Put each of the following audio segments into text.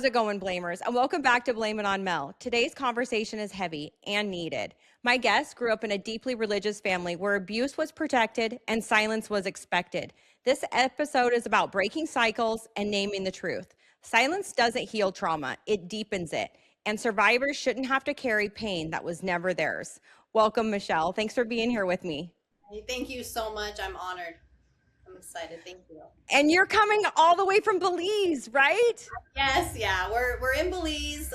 How's it going, Blamers? And welcome back to Blame It on Mel. Today's conversation is heavy and needed. My guest grew up in a deeply religious family where abuse was protected and silence was expected. This episode is about breaking cycles and naming the truth. Silence doesn't heal trauma, it deepens it. And survivors shouldn't have to carry pain that was never theirs. Welcome, Michelle. Thanks for being here with me. Hey, thank you so much. I'm honored. I'm excited. Thank you. And you're coming all the way from Belize, right? Yes, yeah. We're in Belize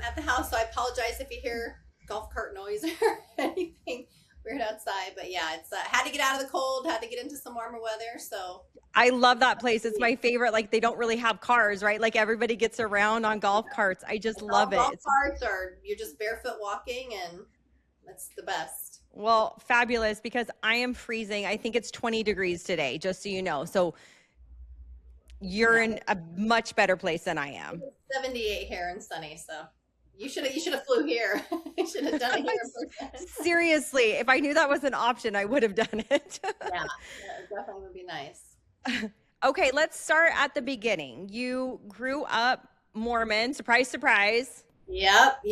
at the house, so I apologize if you hear golf cart noise or anything weird outside. But yeah, it's had to get out of the cold, had to get into some warmer weather. So I love that place. It's my favorite. Like, they don't really have cars, right? Like, everybody gets around on golf carts. I just love it. Golf carts, or you're just barefoot walking, and that's the best. Well, fabulous, because I am freezing. I think it's 20 degrees today, just so you know. So you're in a much better place than I am. 78 here and sunny, so you should have flew here. You should have done it here. Seriously, if I knew that was an option, I would have done it. Yeah, it definitely would be nice. Okay, let's start at the beginning. You grew up Mormon, surprise, surprise. Yep.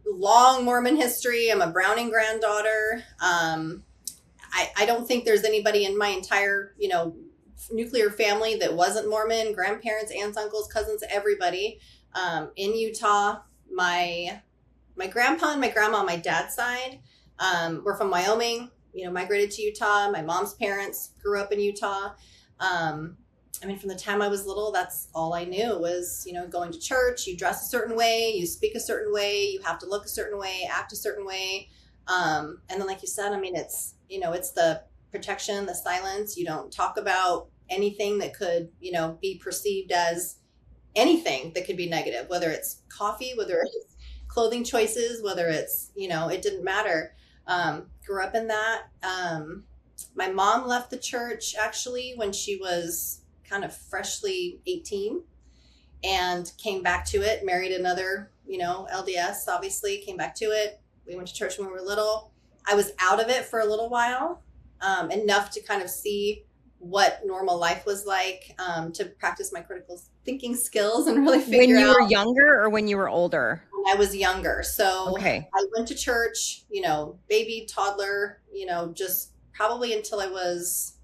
Long Mormon history. I'm a Browning granddaughter. I don't think there's anybody in my entire, nuclear family that wasn't Mormon. Grandparents, aunts, uncles, cousins, everybody. In Utah, my grandpa and my grandma on my dad's side were from Wyoming, migrated to Utah. My mom's parents grew up in Utah. From the time I was little, that's all I knew was, going to church, you dress a certain way, you speak a certain way, you have to look a certain way, act a certain way. And then, like you said, it's, it's the protection, the silence. You don't talk about anything that could, be perceived as anything that could be negative, whether it's coffee, whether it's clothing choices, whether it's, it didn't matter. Grew up in that. My mom left the church actually when she was kind of freshly 18 and came back to it, married another, LDS, obviously, came back to it. We went to church when we were little. I was out of it for a little while, enough to kind of see what normal life was like, to practice my critical thinking skills and really figure out. When you were younger or when you were older? When I was younger. So okay. I went to church, baby, toddler, just probably until I was,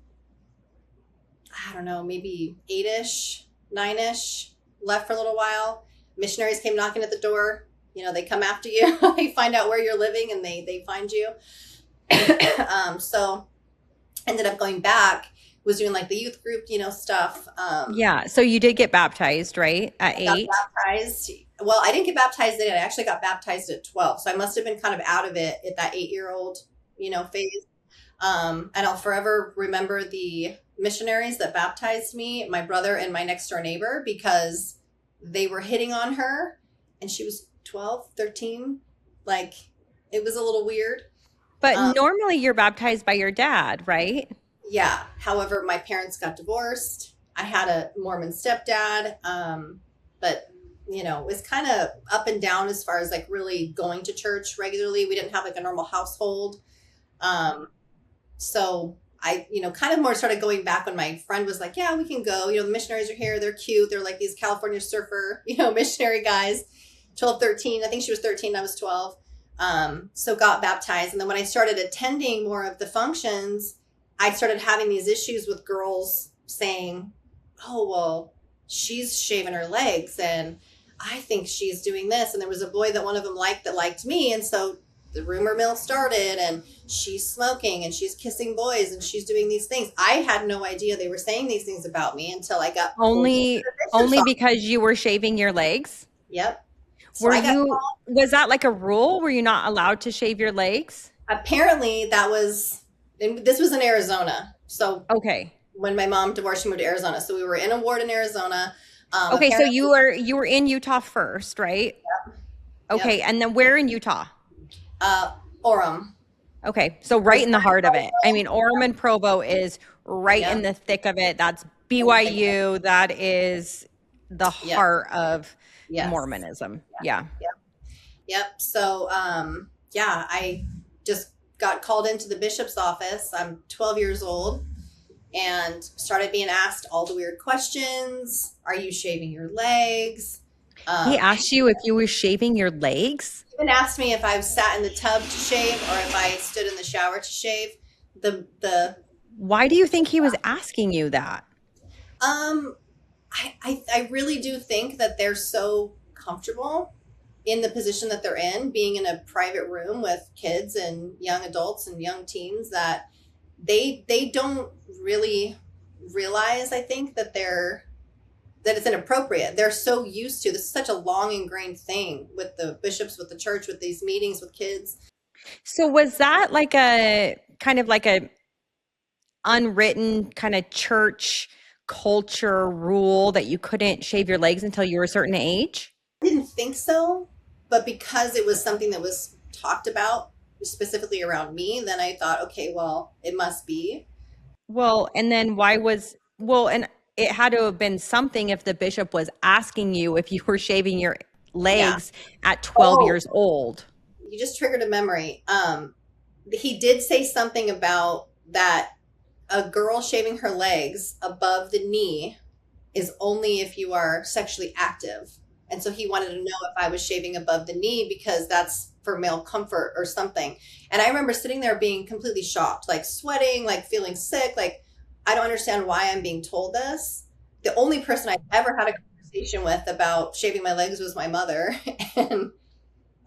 I don't know, maybe 8-ish, 9-ish, left for a little while. Missionaries came knocking at the door. They come after you. They find out where you're living and they find you. So ended up going back, was doing like the youth group, stuff. Yeah. So you did get baptized, right? At 8? Got baptized. Well, I didn't get baptized then. I actually got baptized at 12. So I must have been kind of out of it at that 8-year-old, phase. And I'll forever remember the missionaries that baptized me, my brother and my next door neighbor, because they were hitting on her and she was 12, 13. Like, it was a little weird. But normally you're baptized by your dad, right? Yeah. However, my parents got divorced. I had a Mormon stepdad. But it was kind of up and down as far as like really going to church regularly. We didn't have like a normal household. So I, kind of more started going back when my friend was like, yeah, we can go. The missionaries are here. They're cute. They're like these California surfer, missionary guys, 12, 13. I think she was 13. I was 12. So got baptized. And then when I started attending more of the functions, I started having these issues with girls saying, oh, well, she's shaving her legs and I think she's doing this. And there was a boy that one of them liked that liked me. And so the rumor mill started and she's smoking and she's kissing boys and she's doing these things. I had no idea they were saying these things about me until I got only because you were shaving your legs. Yep. So was that like a rule? Were you not allowed to shave your legs? Apparently this was in Arizona. So okay. When my mom divorced, she moved to Arizona. So we were in a ward in Arizona. Okay. So you were in Utah first, right? Yep. Okay. Yep. And then where in Utah? Orem. Okay. So right in the heart of it. I mean, Orem and Provo is right in the thick of it. That's BYU. That is the heart of Mormonism. Yeah. Yep. So, I just got called into the bishop's office. I'm 12 years old and started being asked all the weird questions. Are you shaving your legs? He Um, asked you if you were shaving your legs? even asked me if I sat in the tub to shave or if I stood in the shower to shave. The Why do you think he was asking you that? um I really do think that they're so comfortable in the position that they're in, being in a private room with kids and young adults and young teens, that they don't really realize, I think, that it's inappropriate. They're so used to this is such a long ingrained thing with the bishops, with the church, with these meetings with kids. So was that like a kind of like a unwritten kind of church culture rule that you couldn't shave your legs until you were a certain age? I didn't think so, but because it was something that was talked about specifically around me, then I thought, okay, well, it must be. Well, and then why was, well, and it had to have been something if the bishop was asking you if you were shaving your Yeah. legs at 12 Oh, years old. you just triggered a memory. He did say something about that a girl shaving her legs above the knee is only if you are sexually active. And so he wanted to know if I was shaving above the knee because that's for male comfort or something. And I remember sitting there being completely shocked, like sweating, like feeling sick, like I don't understand why I'm being told this. The only person I ever had a conversation with about shaving my legs was my mother. And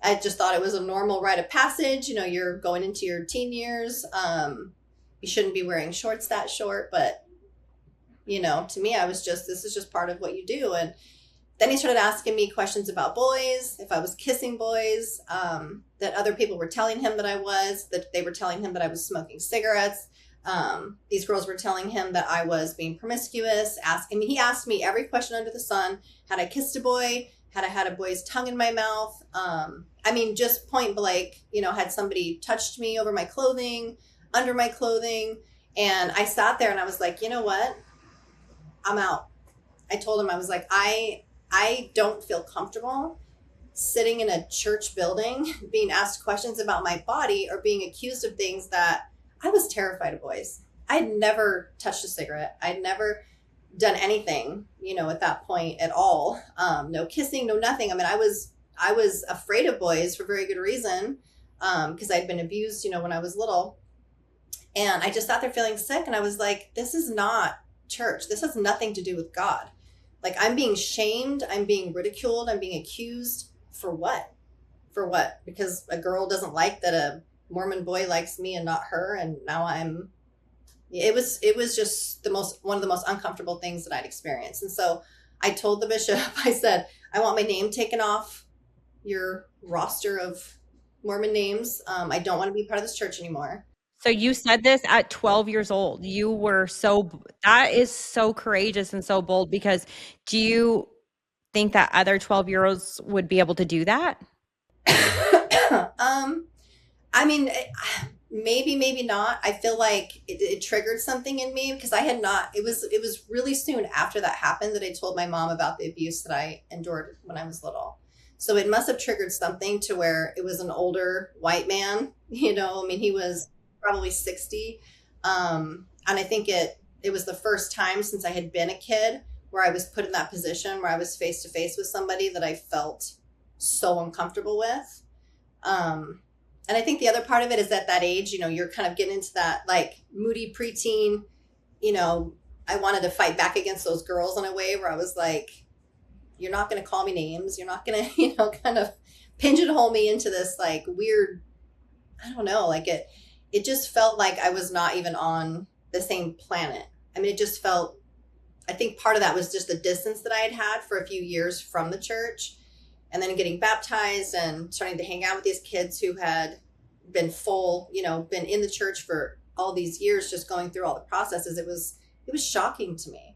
I just thought it was a normal rite of passage. You know, you're going into your teen years. You shouldn't be wearing shorts that short, but to me, I was just, this is just part of what you do. And then he started asking me questions about boys, if I was kissing boys, that other people were telling him that I was, that they were telling him that I was smoking cigarettes. These girls were telling him that I was being promiscuous. He asked me every question under the sun. Had I kissed a boy? Had I had a boy's tongue in my mouth? Just point blank, had somebody touched me over my clothing, under my clothing. And I sat there and I was like, you know what? I'm out. I told him, I was like, I don't feel comfortable sitting in a church building being asked questions about my body or being accused of things that I was terrified of boys. I'd never touched a cigarette. I'd never done anything, at that point at all. No kissing, no nothing. I was afraid of boys for very good reason, because I'd been abused, when I was little. And I just sat there feeling sick. And I was like, this is not church. This has nothing to do with God. Like, I'm being shamed. I'm being ridiculed. I'm being accused for what? For what? Because a girl doesn't like that a Mormon boy likes me and not her. And now it was just one of the most uncomfortable things that I'd experienced. And so I told the bishop, I said, I want my name taken off your roster of Mormon names. I don't want to be part of this church anymore. So you said this at 12 years old. That is so courageous and so bold because do you think that other 12-year-olds would be able to do that? um, I mean, maybe, maybe not. I feel like it triggered something in me because I had not. It was really soon after that happened that I told my mom about the abuse that I endured when I was little. So it must have triggered something to where it was an older white man. He was probably 60, and I think it was the first time since I had been a kid where I was put in that position where I was face to face with somebody that I felt so uncomfortable with. And I think the other part of it is at that age, you're kind of getting into that like moody preteen, I wanted to fight back against those girls in a way where I was like, you're not going to call me names. You're not going to, kind of pigeonhole me into this like weird, I don't know, like it just felt like I was not even on the same planet. It just felt, I think part of that was just the distance that I had had for a few years from the church. And then getting baptized and starting to hang out with these kids who had been been in the church for all these years, just going through all the processes. It was shocking to me.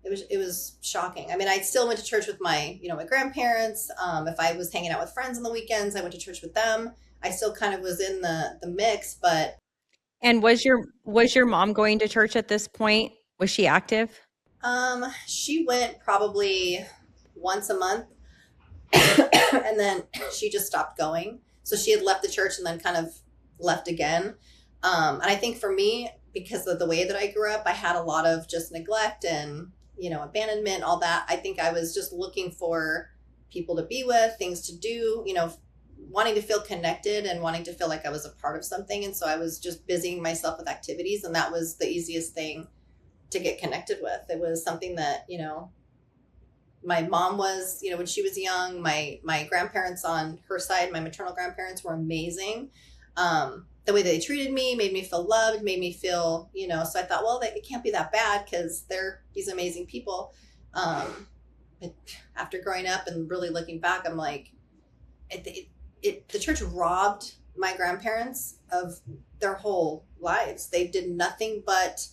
It was shocking. I still went to church with my grandparents. If I was hanging out with friends on the weekends, I went to church with them. I still kind of was in the mix, but And was your mom going to church at this point? Was she active? she went probably once a month. And then she just stopped going. So she had left the church and then kind of left again. And I think for me, because of the way that I grew up, I had a lot of just neglect and, abandonment, all that. I think I was just looking for people to be with, things to do, wanting to feel connected and wanting to feel like I was a part of something. And so I was just busying myself with activities, and that was the easiest thing to get connected with. It was something that, my mom was, when she was young, my grandparents on her side, my maternal grandparents were amazing. The way they treated me made me feel loved, made me feel, so I thought, well, it can't be that bad because they're these amazing people. But after growing up and really looking back, I'm like, the church robbed my grandparents of their whole lives. They did nothing but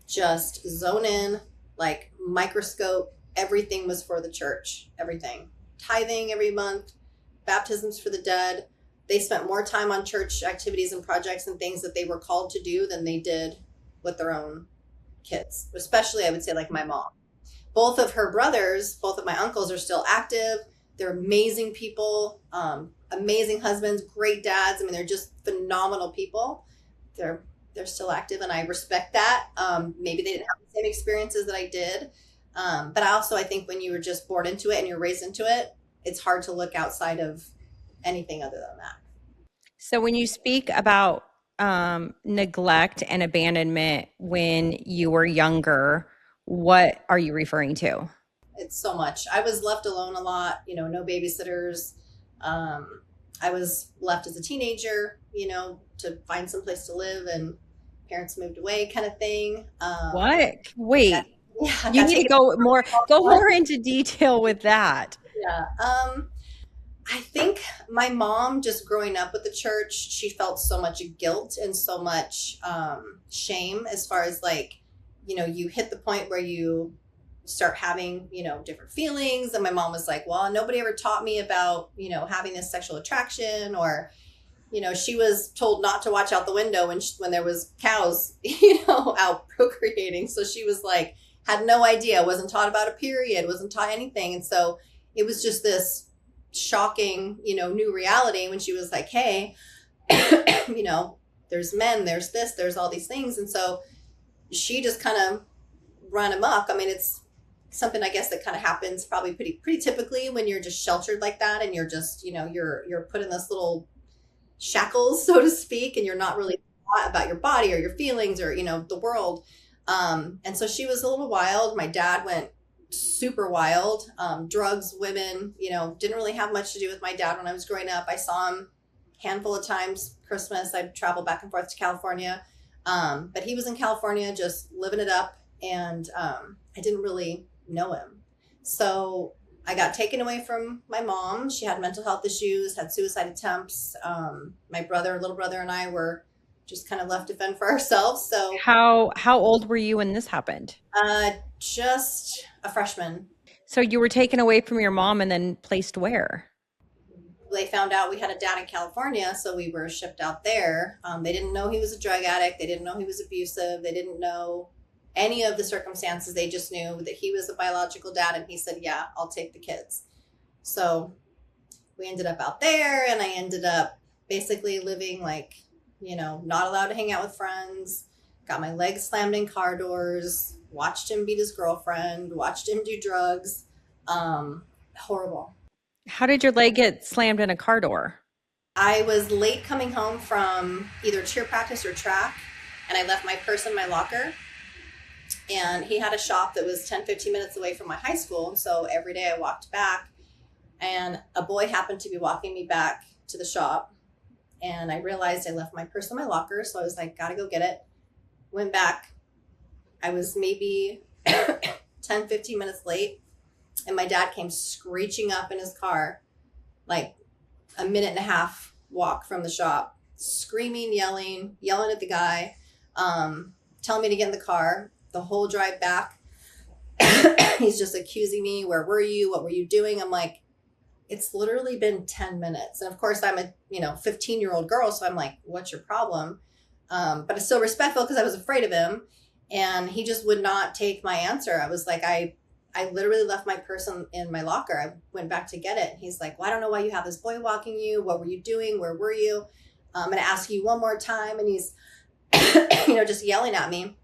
just zone in, like microscope. Everything was for the church, everything. Tithing every month, baptisms for the dead. They spent more time on church activities and projects and things that they were called to do than they did with their own kids, especially I would say like my mom. Both of her brothers, both of my uncles are still active. They're amazing people, amazing husbands, great dads. I mean, they're just phenomenal people. They're still active, and I respect that. Maybe they didn't have the same experiences that I did. But I think when you were just born into it and you're raised into it, it's hard to look outside of anything other than that. So when you speak about neglect and abandonment when you were younger, what are you referring to? It's so much. I was left alone a lot, no babysitters. I was left as a teenager, to find some place to live, and parents moved away kind of thing. What? Wait, Yeah, you need to go more into detail with that. Yeah. I think my mom, just growing up with the church, she felt so much guilt and so much shame as far as like, you hit the point where you start having, different feelings. And my mom was like, well, nobody ever taught me about, having this sexual attraction, or, she was told not to watch out the window when there was cows, out procreating. So she was like, had no idea, wasn't taught about a period, wasn't taught anything. And so it was just this shocking, new reality when she was like, hey, there's men, there's this, there's all these things. And so she just kind of ran amok. I mean, it's something, I guess, that kind of happens probably pretty typically when you're just sheltered like that, and you're just, you're put in this little shackles, so to speak, and you're not really taught about your body or your feelings or, the world. And so she was a little wild. My dad went super wild. Drugs, women, didn't really have much to do with my dad when I was growing up. I saw him a handful of times. Christmas, I'd travel back and forth to California. But he was in California just living it up, and I didn't really know him. So I got taken away from my mom. She had mental health issues, had suicide attempts. My little brother and I were just kind of left to fend for ourselves. So how old were you when this happened? Just a freshman. So you were taken away from your mom and then placed where? They found out we had a dad in California, so we were shipped out there. They didn't know he was a drug addict. They didn't know he was abusive. They didn't know any of the circumstances. They just knew that he was a biological dad, and he said, yeah, I'll take the kids. So we ended up out there, and I ended up basically living like, not allowed to hang out with friends, got my legs slammed in car doors, watched him beat his girlfriend, watched him do drugs. Horrible. How did your leg get slammed in a car door? I was late coming home from either cheer practice or track, and I left my purse in my locker. And he had a shop that was 10, 15 minutes away from my high school. So every day I walked back, and a boy happened to be walking me back to the shop. And I realized I left my purse in my locker. So I was like, gotta go get it. Went back. I was maybe 10, 15 minutes late. And my dad came screeching up in his car, like a minute and a half walk from the shop, screaming, yelling at the guy, telling me to get in the car. The whole drive back, he's just accusing me. Where were you? What were you doing? I'm like, it's literally been 10 minutes. And of course I'm a, 15-year-old girl. So I'm like, what's your problem? But it's still respectful because I was afraid of him. And he just would not take my answer. I was like, I literally left my purse in my locker. I went back to get it. He's like, well, I don't know why you have this boy walking you. What were you doing? Where were you? I'm going to ask you one more time. And he's, just yelling at me.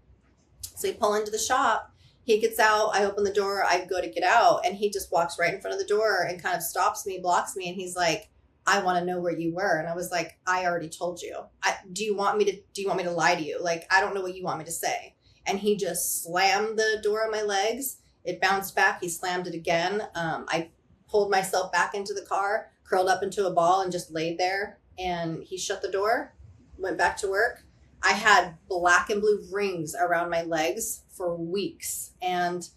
So we pull into the shop. He gets out, I open the door, I go to get out, and he just walks right in front of the door and kind of stops me, blocks me, and he's like, I want to know where you were. And I was like, I already told you. Do you want me to lie to you? Like, I don't know what you want me to say. And he just slammed the door on my legs. It bounced back. He slammed it again. I pulled myself back into the car, curled up into a ball, and just laid there. And he shut the door, went back to work. I had black and blue rings around my legs for weeks. And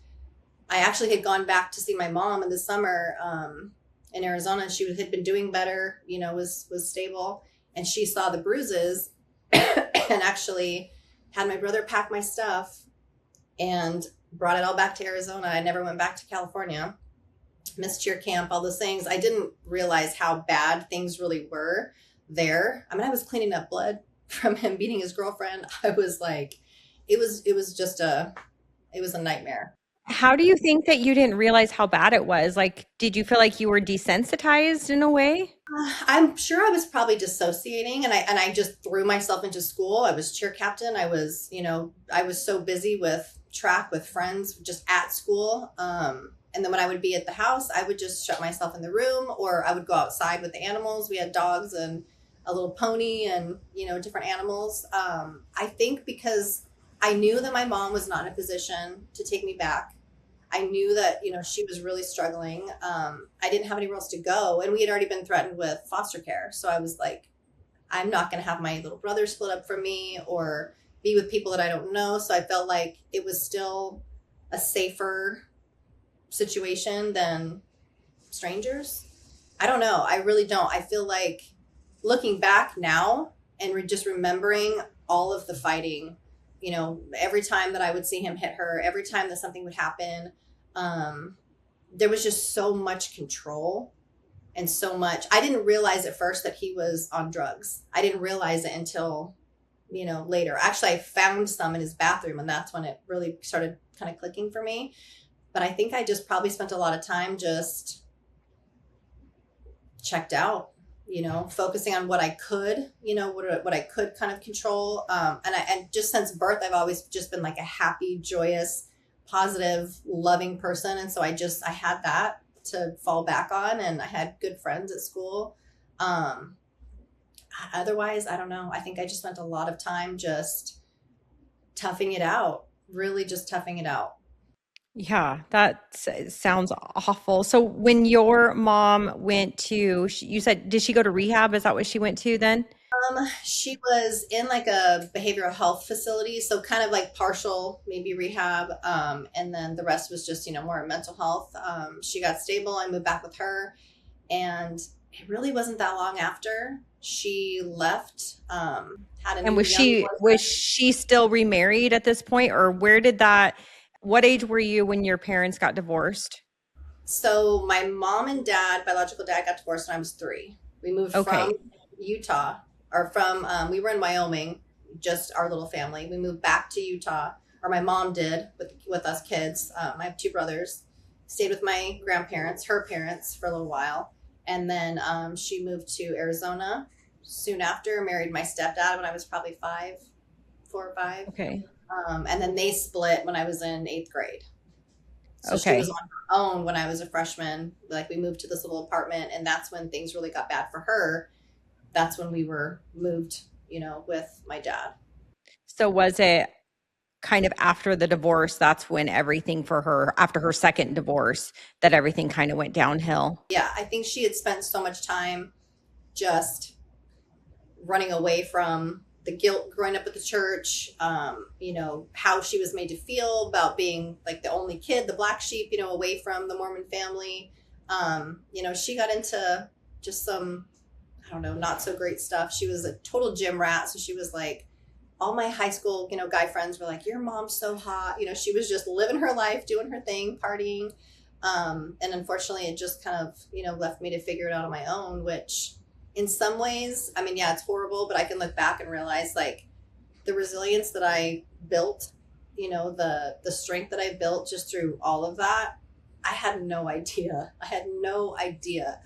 I actually had gone back to see my mom in the summer in Arizona. She had been doing better, was stable. And she saw the bruises and actually had my brother pack my stuff and brought it all back to Arizona. I never went back to California. Missed cheer camp, all those things. I didn't realize how bad things really were there. I mean, I was cleaning up blood from him beating his girlfriend. I was like, it was a nightmare. How do you think that you didn't realize how bad it was? Like, did you feel like you were desensitized in a way? I'm sure I was probably dissociating, and I just threw myself into school. I was cheer captain. I was so busy with track with friends just at school. And then when I would be at the house, I would just shut myself in the room, or I would go outside with the animals. We had dogs and a little pony and, different animals. I think because I knew that my mom was not in a position to take me back. I knew that, she was really struggling. I didn't have anywhere else to go. And we had already been threatened with foster care. So I was like, I'm not going to have my little brother split up from me or be with people that I don't know. So I felt like it was still a safer situation than strangers. I don't know. I really don't. I feel like looking back now and just remembering all of the fighting, every time that I would see him hit her, every time that something would happen, there was just so much control and so much. I didn't realize at first that he was on drugs. I didn't realize it until, later. Actually, I found some in his bathroom, and that's when it really started kind of clicking for me. But I think I just probably spent a lot of time just checked out, focusing on what I could, what I could kind of control. And just since birth, I've always just been like a happy, joyous, positive, loving person. And so I had that to fall back on, and I had good friends at school. Otherwise, I don't know. I think I just spent a lot of time just toughing it out, really just toughing it out. Yeah, that sounds awful. So when your mom went to, you said, did she go to rehab? Is that what she went to then? She was in like a behavioral health facility, so kind of like partial, maybe rehab. And then the rest was just, more mental health. She got stable. I moved back with her, and it really wasn't that long after she left. Had a And new young was boyfriend. she still remarried at this point, or what age were you when your parents got divorced? So my mom and dad, biological dad, got divorced when I was 3. We moved from Okay. Utah, or from we were in Wyoming, just our little family. We moved back to Utah, or my mom did with us kids. I have 2 brothers. Stayed with my grandparents, her parents, for a little while, and then she moved to Arizona soon after. Married my stepdad when I was probably 5, 4 or 5, Okay. and then they split when I was in 8th grade. So she was Okay. on her own when I was a freshman. Like, we moved to this little apartment, and that's when things really got bad for her. That's when we were moved, with my dad. So was it kind of after the divorce, that's when everything for her, after her second divorce, that everything kind of went downhill? Yeah, I think she had spent so much time just running away from the guilt growing up at the church, how she was made to feel about being like the only kid, the black sheep, away from the Mormon family. She got into just some, I don't know, not so great stuff. She was a total gym rat. So she was like, all my high school, guy friends were like, your mom's so hot. She was just living her life, doing her thing, partying. And unfortunately, it just kind of, left me to figure it out on my own, which in some ways, I mean, yeah, it's horrible, but I can look back and realize like the resilience that I built, the strength that I built just through all of that. I had no idea. I had no idea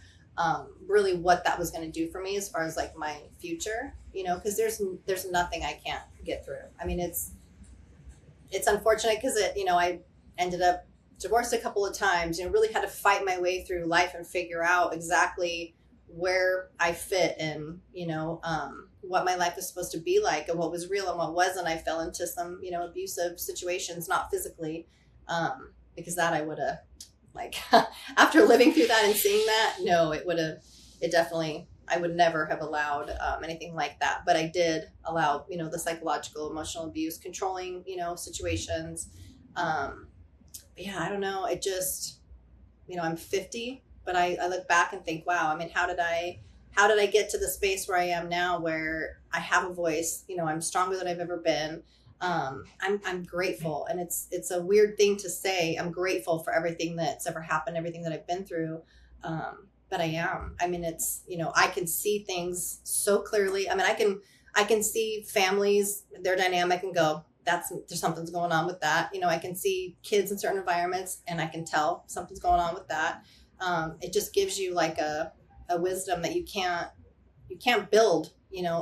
really what that was going to do for me as far as like my future, because there's nothing I can't get through. I mean, it's unfortunate because I ended up divorced a couple of times, really had to fight my way through life and figure out exactly where I fit and, what my life was supposed to be like and what was real and what wasn't. I fell into some, abusive situations, not physically, because that I would have, like, after living through that and seeing that, no, it definitely, I would never have allowed anything like that. But I did allow, the psychological, emotional abuse, controlling, situations. Yeah, I don't know. It just, I'm 50, but I look back and think, wow, I mean, how did I get to the space where I am now, where I have a voice, I'm stronger than I've ever been. I'm grateful. And it's a weird thing to say. I'm grateful for everything that's ever happened, everything that I've been through. But I am, I mean, it's, I can see things so clearly. I mean, I can see families, their dynamic and go, there's something's going on with that. I can see kids in certain environments and I can tell something's going on with that. It just gives you like a wisdom that you can't build,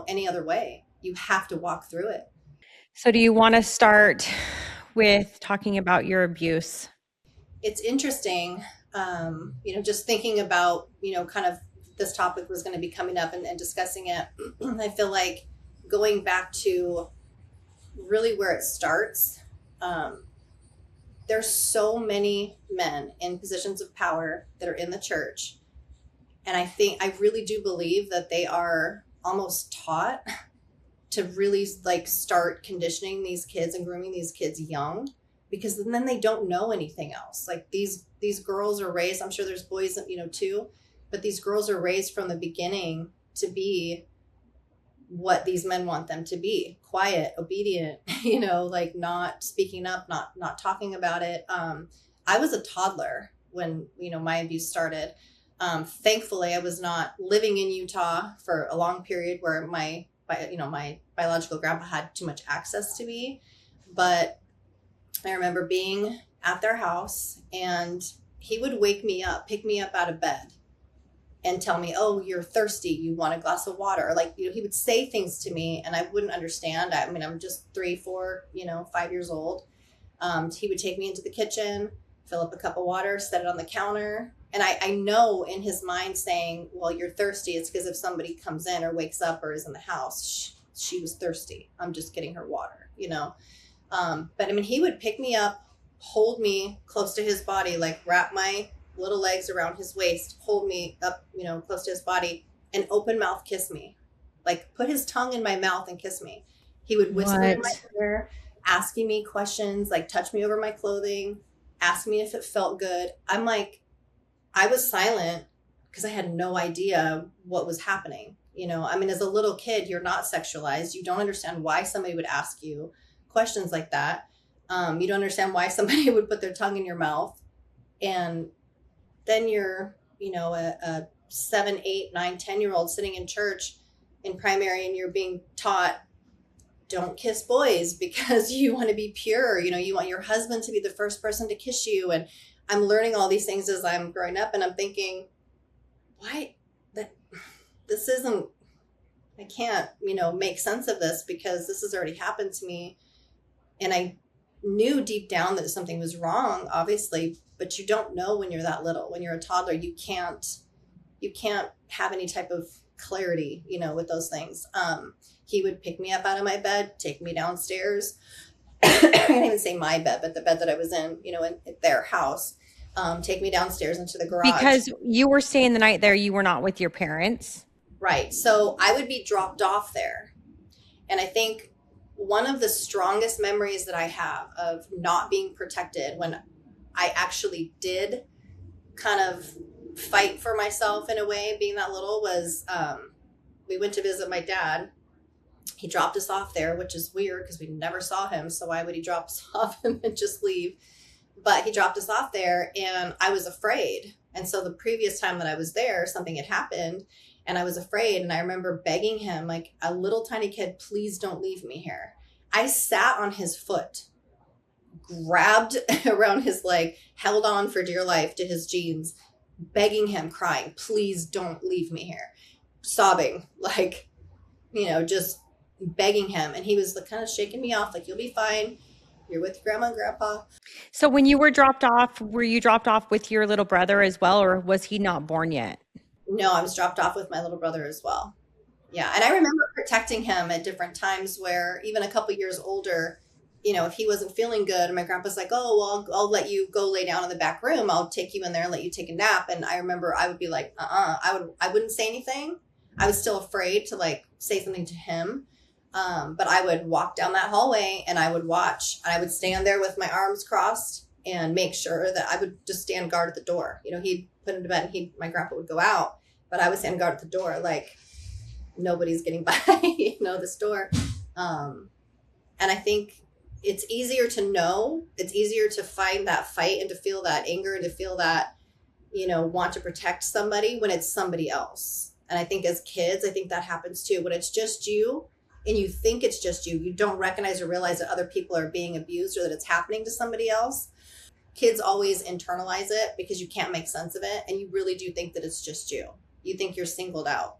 any other way. You have to walk through it. So, do you want to start with talking about your abuse? It's interesting, just thinking about, kind of this topic was going to be coming up and discussing it. I feel like going back to really where it starts, there's so many men in positions of power that are in the church. And I really do believe that they are almost taught to really like start conditioning these kids and grooming these kids young, because then they don't know anything else. Like these girls are raised, I'm sure there's boys, too, but these girls are raised from the beginning to be what these men want them to be: quiet, obedient, like not speaking up, not talking about it. I was a toddler when, my abuse started. Thankfully I was not living in Utah for a long period where my biological grandpa had too much access to me. But I remember being at their house and he would wake me up, pick me up out of bed and tell me, oh, you're thirsty, you want a glass of water. Or like, he would say things to me and I wouldn't understand. I mean, I'm just 3, 4, 5 years old. He would take me into the kitchen, fill up a cup of water, set it on the counter. And I know in his mind saying, well, you're thirsty. It's because if somebody comes in or wakes up or is in the house, she was thirsty. I'm just getting her water, But I mean, he would pick me up, hold me close to his body, like wrap my little legs around his waist, hold me up, close to his body, and open mouth kiss me. Like put his tongue in my mouth and kiss me. He would whisper in my ear, asking me questions, like touch me over my clothing, ask me if it felt good. I'm like, I was silent because I had no idea what was happening. I mean, as a little kid, you're not sexualized. You don't understand why somebody would ask you questions like that. You don't understand why somebody would put their tongue in your mouth. And then you're, a 7, 8, 9, 10-year-old sitting in church in primary and you're being taught, don't kiss boys because you want to be pure. You want your husband to be the first person to kiss you. And I'm learning all these things as I'm growing up and I'm thinking, why this isn't, I can't, make sense of this because this has already happened to me. And I knew deep down that something was wrong, obviously, but you don't know when you're that little. When you're a toddler, you can't have any type of clarity, with those things. He would pick me up out of my bed, take me downstairs. I can't even say my bed, but the bed that I was in, in their house, take me downstairs into the garage. Because you were staying the night there, you were not with your parents. Right. So I would be dropped off there. And I think one of the strongest memories that I have of not being protected when I actually did kind of fight for myself in a way, being that little, was we went to visit my dad. He dropped us off there, which is weird because we never saw him. So why would he drop us off and then just leave? But he dropped us off there and I was afraid. And so the previous time that I was there, something had happened and I was afraid. And I remember begging him, like a little tiny kid, please don't leave me here. I sat on his foot, grabbed around his leg, held on for dear life to his jeans, begging him, crying, please don't leave me here, sobbing, like, just begging him. And he was like kind of shaking me off, like, you'll be fine. You're with grandma and grandpa. So when you were dropped off, were you dropped off with your little brother as well, or was he not born yet? No, I was dropped off with my little brother as well. Yeah, and I remember protecting him at different times where even a couple years older, if he wasn't feeling good, and my grandpa's like, "Oh, well, I'll let you go lay down in the back room. I'll take you in there and let you take a nap." And I remember I would be like, I wouldn't say anything. I was still afraid to like say something to him. But I would walk down that hallway and I would watch. I would stand there with my arms crossed and make sure that I would just stand guard at the door. He'd put him to bed and my grandpa would go out, but I would stand guard at the door, like nobody's getting by, this door. And I think it's easier to know, it's easier to find that fight and to feel that anger and to feel that, want to protect somebody when it's somebody else. And I think as kids, I think that happens too. When it's just you and you think it's just you, you don't recognize or realize that other people are being abused or that it's happening to somebody else. Kids always internalize it because you can't make sense of it. And you really do think that it's just you. You think you're singled out,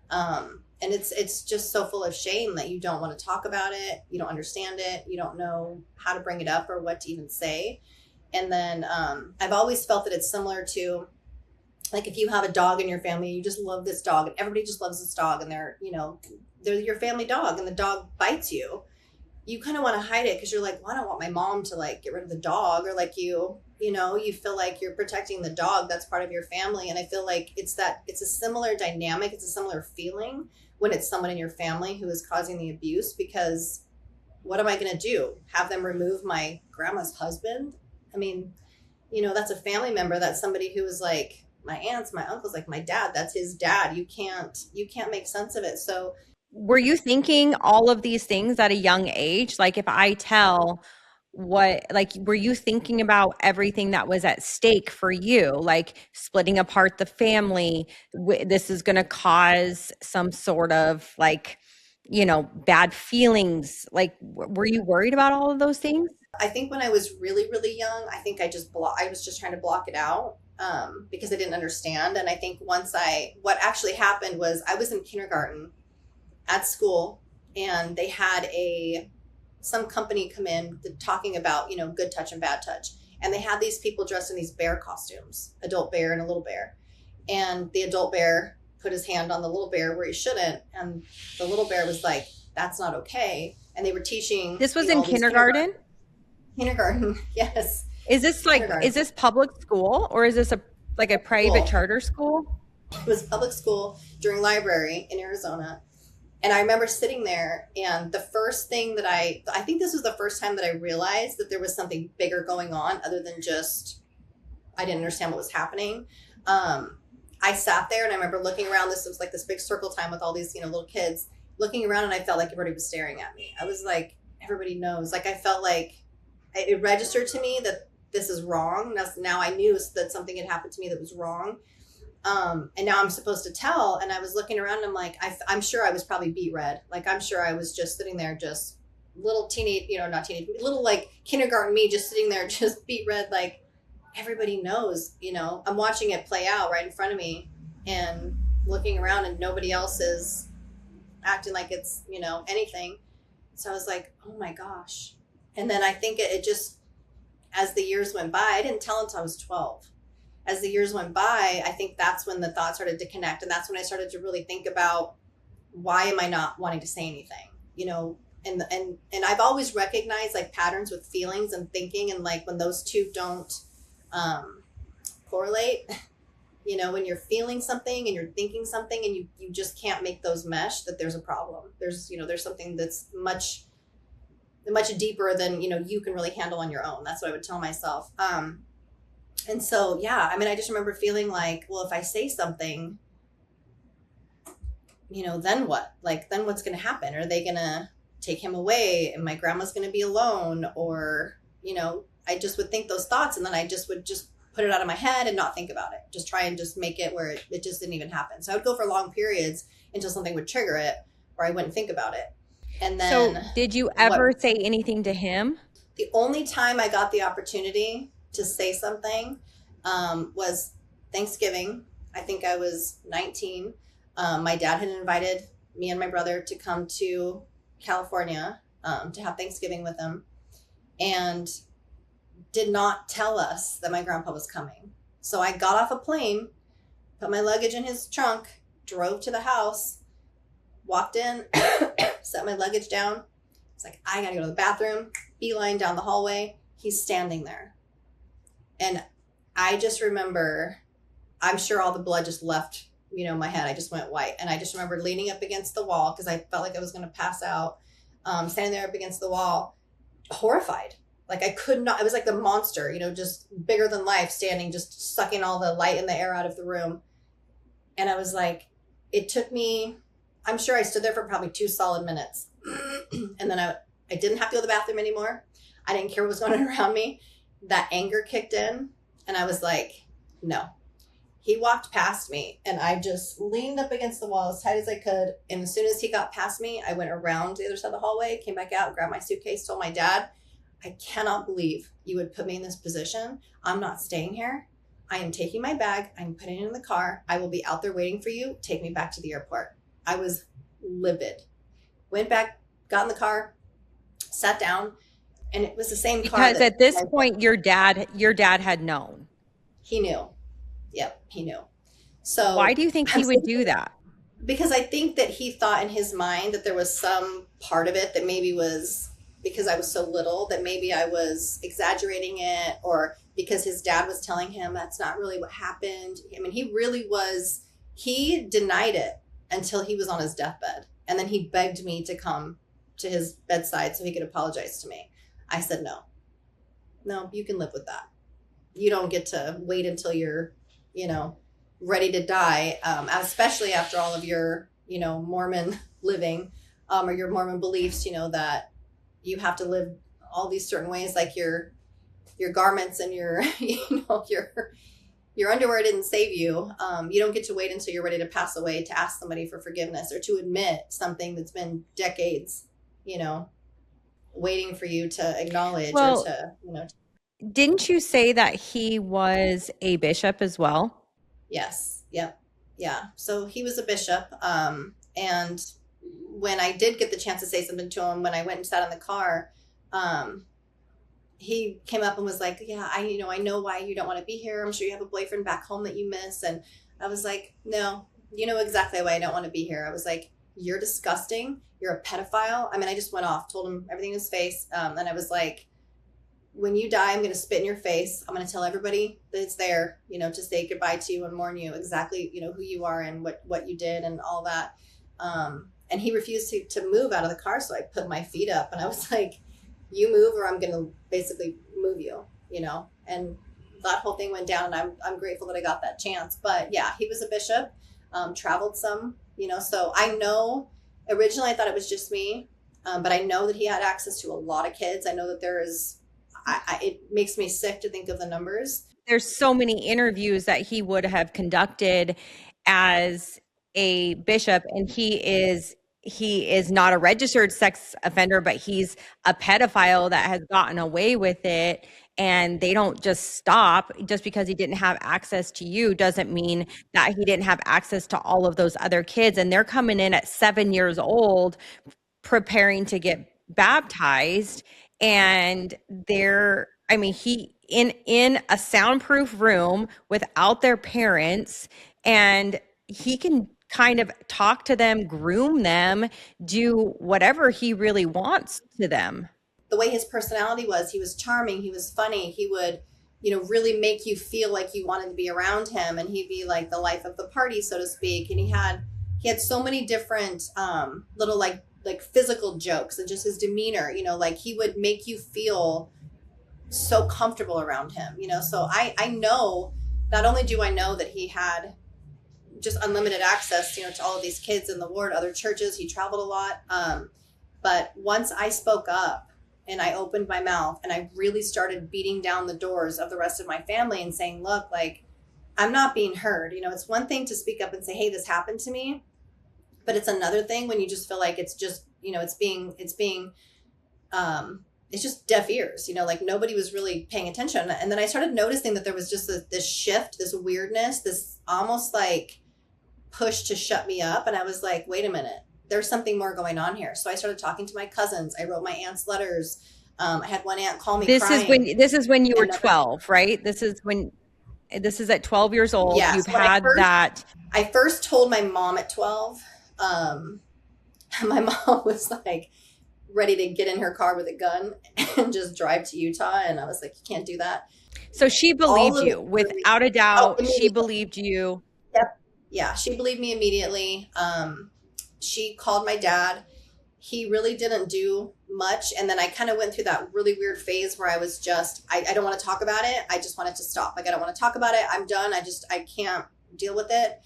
and it's just so full of shame that you don't want to talk about it. You don't understand it. You don't know how to bring it up or what to even say. And then I've always felt that it's similar to, like, if you have a dog in your family, you just love this dog and everybody just loves this dog and they're your family dog and the dog bites you. You kind of want to hide it because you're like, well, I don't want my mom to like get rid of the dog, or like you feel like you're protecting the dog. That's part of your family. And I feel like it's a similar dynamic. It's a similar feeling when it's someone in your family who is causing the abuse, because what am I going to do? Have them remove my grandma's husband? I mean, that's a family member. That's somebody who is like my aunts, my uncles, like my dad. That's his dad. You can't make sense of it. So Were you thinking all of these things at a young age? Like, if I tell were you thinking about everything that was at stake for you, like splitting apart the family? This is going to cause some sort of like, bad feelings. Like, were you worried about all of those things? I think when I was really, really young, I think I was just trying to block it out, because I didn't understand. And I think what actually happened was I was in kindergarten at school, and they had some company come in talking about, good touch and bad touch. And they had these people dressed in these bear costumes, adult bear and a little bear. And the adult bear put his hand on the little bear where he shouldn't. And the little bear was like, that's not okay. And they were teaching. This was in kindergarten? Kindergarten, yes. Is this public school, or is this a private charter school? It was public school during library in Arizona. And I remember sitting there, and the first thing that I think this was the first time that I realized that there was something bigger going on other than just, I didn't understand what was happening. I sat there and I remember looking around. This was like this big circle time with all these, little kids looking around, and I felt like everybody was staring at me. I was like, everybody knows. Like, I felt like it registered to me that this is wrong. Now I knew that something had happened to me that was wrong. And now I'm supposed to tell. And I was looking around and I'm like, I'm sure I was probably beet red. Like, I'm sure I was just sitting there, just little teenage, not teenage, little like kindergarten me, just sitting there, just beet red. Like, everybody knows, I'm watching it play out right in front of me and looking around, and nobody else is acting like it's, anything. So I was like, oh my gosh. And then I think it just, as the years went by, I didn't tell until I was 12. As the years went by, I think that's when the thoughts started to connect. And that's when I started to really think about, why am I not wanting to say anything? And I've always recognized like patterns with feelings and thinking. And like when those two don't correlate, when you're feeling something and you're thinking something and you just can't make those mesh, that there's a problem. There's something that's much deeper than, you can really handle on your own. That's what I would tell myself. And so, yeah, I mean, I just remember feeling like, well, if I say something, then what? Like, then what's going to happen? Are they going to take him away and my grandma's going to be alone? Or, I just would think those thoughts, and then I just would just put it out of my head and not think about it. Just try and just make it where it just didn't even happen. So I would go for long periods until something would trigger it, or I wouldn't think about it. And then. So did you ever say anything to him? The only time I got the opportunity to say something was Thanksgiving. I think I was 19. My dad had invited me and my brother to come to California to have Thanksgiving with him. and did not tell us that my grandpa was coming. So I got off a plane, put my luggage in his trunk, drove to the house, walked in, set my luggage down. It's like, I gotta go to the bathroom, beeline down the hallway. He's standing there. And I just remember, I'm sure all the blood just left, my head. I just went white. And I just remember leaning up against the wall because I felt like I was going to pass out, standing there up against the wall, horrified. Like I could not, it was like the monster, just bigger than life, standing, just sucking all the light and the air out of the room. And I was like, it took me, I'm sure I stood there for probably 2 solid minutes. And then I didn't have to go to the bathroom anymore. I didn't care what was going on around me. That anger kicked in and I was like, no. He walked past me and I just leaned up against the wall as tight as I could. And as soon as he got past me, I went around the other side of the hallway, came back out, grabbed my suitcase, told my dad, I cannot believe you would put me in this position. I'm not staying here. I am taking my bag. I'm putting it in the car. I will be out there waiting for you. Take me back to the airport. I was livid. Went back, got in the car, sat down, and it was the same car. Because at this point, your dad had known. He knew. Yep, he knew. So why do you think he would do that? Because I think that he thought in his mind that there was some part of it that maybe was because I was so little, that maybe I was exaggerating it, or because his dad was telling him that's not really what happened. I mean, he denied it until he was on his deathbed. And then he begged me to come to his bedside so he could apologize to me. I said, no, you can live with that. You don't get to wait until you're, ready to die, especially after all of your, Mormon living, or your Mormon beliefs, that you have to live all these certain ways, like your garments and your, your underwear didn't save you. You don't get to wait until you're ready to pass away to ask somebody for forgiveness or to admit something that's been decades, waiting for you to acknowledge or to, Didn't you say that he was a bishop as well? Yes. Yep. Yeah. So he was a bishop. And when I did get the chance to say something to him, when I went and sat in the car, he came up and was like, yeah, I know why you don't want to be here. I'm sure you have a boyfriend back home that you miss. And I was like, no, you know exactly why I don't want to be here. I was like, you're disgusting. You're a pedophile. I mean, I just went off, told him everything in his face. And I was like, when you die, I'm going to spit in your face. I'm going to tell everybody that it's there, to say goodbye to you and warn you exactly, who you are and what you did and all that. And he refused to move out of the car. So I put my feet up and I was like, you move or I'm going to basically move you, and that whole thing went down and I'm grateful that I got that chance. But yeah, he was a bishop, traveled some, so I know originally I thought it was just me. But I know that he had access to a lot of kids. I know that there is, it makes me sick to think of the numbers. There's so many interviews that he would have conducted as a bishop, and he is not a registered sex offender, but he's a pedophile that has gotten away with it. And they don't just stop. Just because he didn't have access to you doesn't mean that he didn't have access to all of those other kids. And they're coming in at 7 years old preparing to get baptized, and he in a soundproof room without their parents, and he can kind of talk to them, groom them, do whatever he really wants to them. The way his personality was, he was charming, he was funny, he would really make you feel like you wanted to be around him, and he'd be like the life of the party, so to speak. And he had so many different little like physical jokes, and just his demeanor, like he would make you feel so comfortable around him, so I know, not only do I know that he had just unlimited access, to all of these kids in the ward, other churches, he traveled a lot. But once I spoke up and I opened my mouth and I really started beating down the doors of the rest of my family and saying, look, like, I'm not being heard. It's one thing to speak up and say, hey, this happened to me. But it's another thing when you just feel like it's just, it's just deaf ears, like nobody was really paying attention. And then I started noticing that there was just this shift, this weirdness, this almost like push to shut me up. And I was like, wait a minute, there's something more going on here. So I started talking to my cousins. I wrote my aunt's letters. I had one aunt call me This is crying. when you were Another, 12, right? This is at 12 years old. yes, You've had that. I first told my mom at 12. Um, my mom was like ready to get in her car with a gun and just drive to Utah. And I was like, you can't do that. So she All believed of it you really, without a oh, doubt. She immediately. believed you. Yep. Yeah, she believed me immediately. She called my dad. He really didn't do much. And then I kind of went through that really weird phase where I was just, I don't want to talk about it. I just want it to stop. Like, I don't want to talk about it. I'm done. I can't deal with it.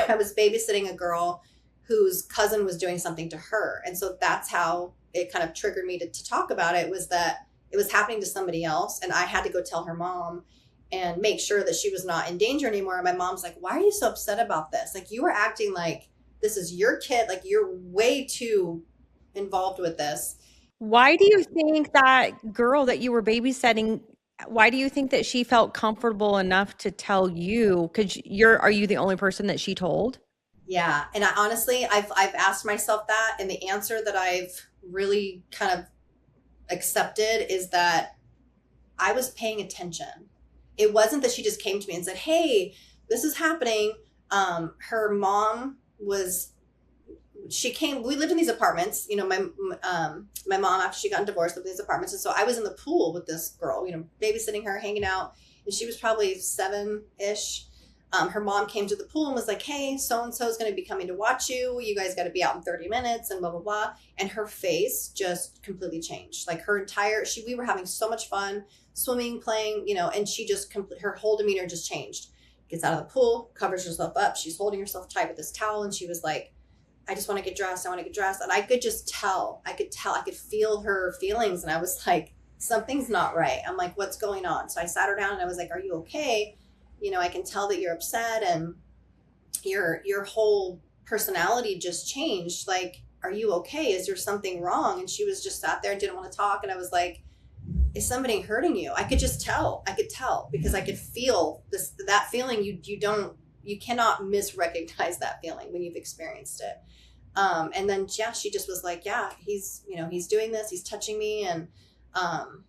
I was babysitting a girl whose cousin was doing something to her. And so that's how it kind of triggered me to talk about it, was that it was happening to somebody else. And I had to go tell her mom and make sure that she was not in danger anymore. And my mom's like, why are you so upset about this? Like, you were acting like this is your kid. Like, you're way too involved with this. Why do you think that girl that you were babysitting, why do you think that she felt comfortable enough to tell you? Because are you the only person that she told? Yeah. And I honestly, I've asked myself that. And the answer that I've really kind of accepted is that I was paying attention. It wasn't that she just came to me and said, hey, this is happening. Her mom was, she came, we lived in these apartments, my mom, after she got divorced, lived in these apartments. And so I was in the pool with this girl, babysitting her, hanging out, and she was probably 7-ish. Her mom came to the pool and was like, hey, so-and-so is going to be coming to watch you. You guys got to be out in 30 minutes and blah, blah, blah. And her face just completely changed. Like, we were having so much fun swimming, playing, and she just, her whole demeanor just changed. Gets out of the pool, covers herself up. She's holding herself tight with this towel. And she was like, I just want to get dressed. I want to get dressed. And I could just tell, I could feel her feelings. And I was like, something's not right. I'm like, what's going on? So I sat her down and I was like, are you okay? I can tell that you're upset and your whole personality just changed. Like, are you okay? Is there something wrong? And she was just sat there and didn't want to talk. And I was like, is somebody hurting you? I could just tell. I could tell because I could feel that feeling. You cannot misrecognize that feeling when you've experienced it. And then, yeah, she just was like, yeah, he's doing this, he's touching me. And,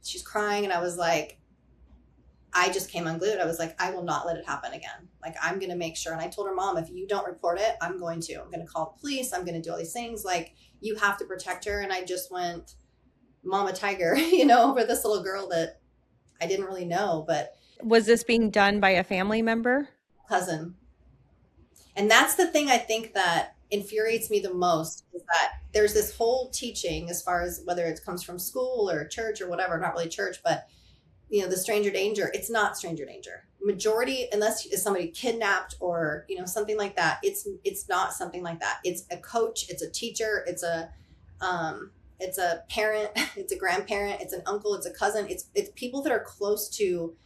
she's crying. And I was like, I just came unglued. I was like, I will not let it happen again. Like, I'm going to make sure. And I told her mom, if you don't report it, I'm going to call the police. I'm going to do all these things. Like, you have to protect her. And I just went mama tiger, over this little girl that I didn't really know, but Was this being done by a family member? cousin. And that's the thing I think that infuriates me the most, is that there's this whole teaching, as far as whether it comes from school or church or whatever, not really church, but the stranger danger. It's not stranger danger. Majority, unless it's somebody kidnapped or, something like that, it's not something like that. It's a coach, it's a teacher, it's a parent, it's a grandparent, it's an uncle, it's a cousin. It's people that are close to,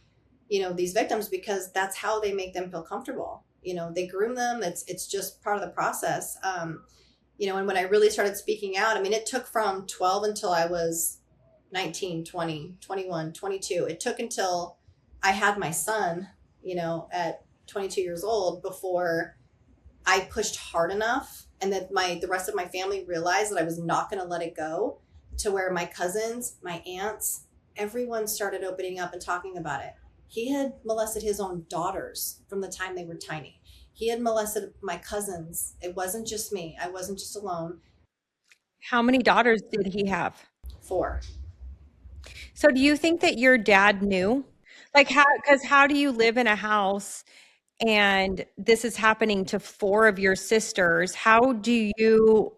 these victims, because that's how they make them feel comfortable. They groom them. It's just part of the process. And when I really started speaking out, I mean, it took from 12 until I was 19, 20, 21, 22. It took until I had my son, at 22 years old, before I pushed hard enough, and that the rest of my family realized that I was not going to let it go, to where my cousins, my aunts, everyone started opening up and talking about it. He had molested his own daughters from the time they were tiny. He had molested my cousins. It wasn't just me. I wasn't just alone. How many daughters did he have? 4. So do you think that your dad knew? Like, how do you live in a house and this is happening to 4 of your sisters? How do you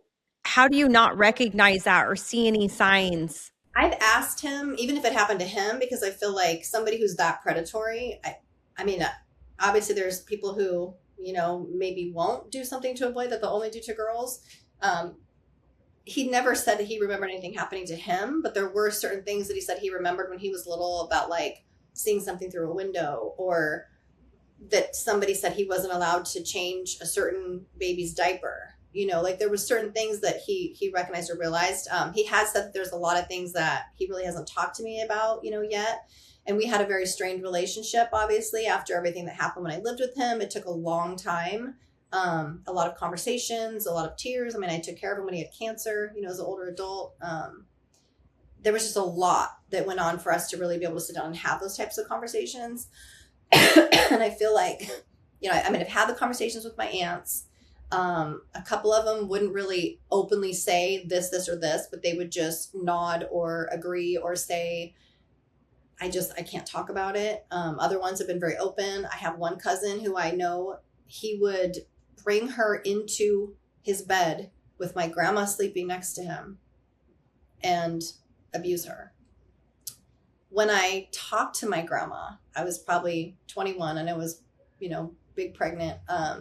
not recognize that or see any signs? I've asked him, even if it happened to him, because I feel like somebody who's that predatory, I mean, obviously there's people who, maybe won't do something to a boy that they'll only do to girls. He never said that he remembered anything happening to him, but there were certain things that he said he remembered when he was little, about like seeing something through a window, or that somebody said he wasn't allowed to change a certain baby's diaper. Like, there was certain things that he recognized or realized. He has said that there's a lot of things that he really hasn't talked to me about, yet. And we had a very strained relationship, obviously, after everything that happened when I lived with him. It took a long time. A lot of conversations, a lot of tears. I mean, I took care of him when he had cancer, as an older adult. there was just a lot that went on for us to really be able to sit down and have those types of conversations. And I feel like, I mean, I've had the conversations with my aunts. A couple of them wouldn't really openly say this, or this, but they would just nod or agree or say, I can't talk about it. Other ones have been very open. I have one cousin who I know, he would bring her into his bed with my grandma sleeping next to him and abuse her. When I talked to my grandma, I was probably 21 and I was, big pregnant. I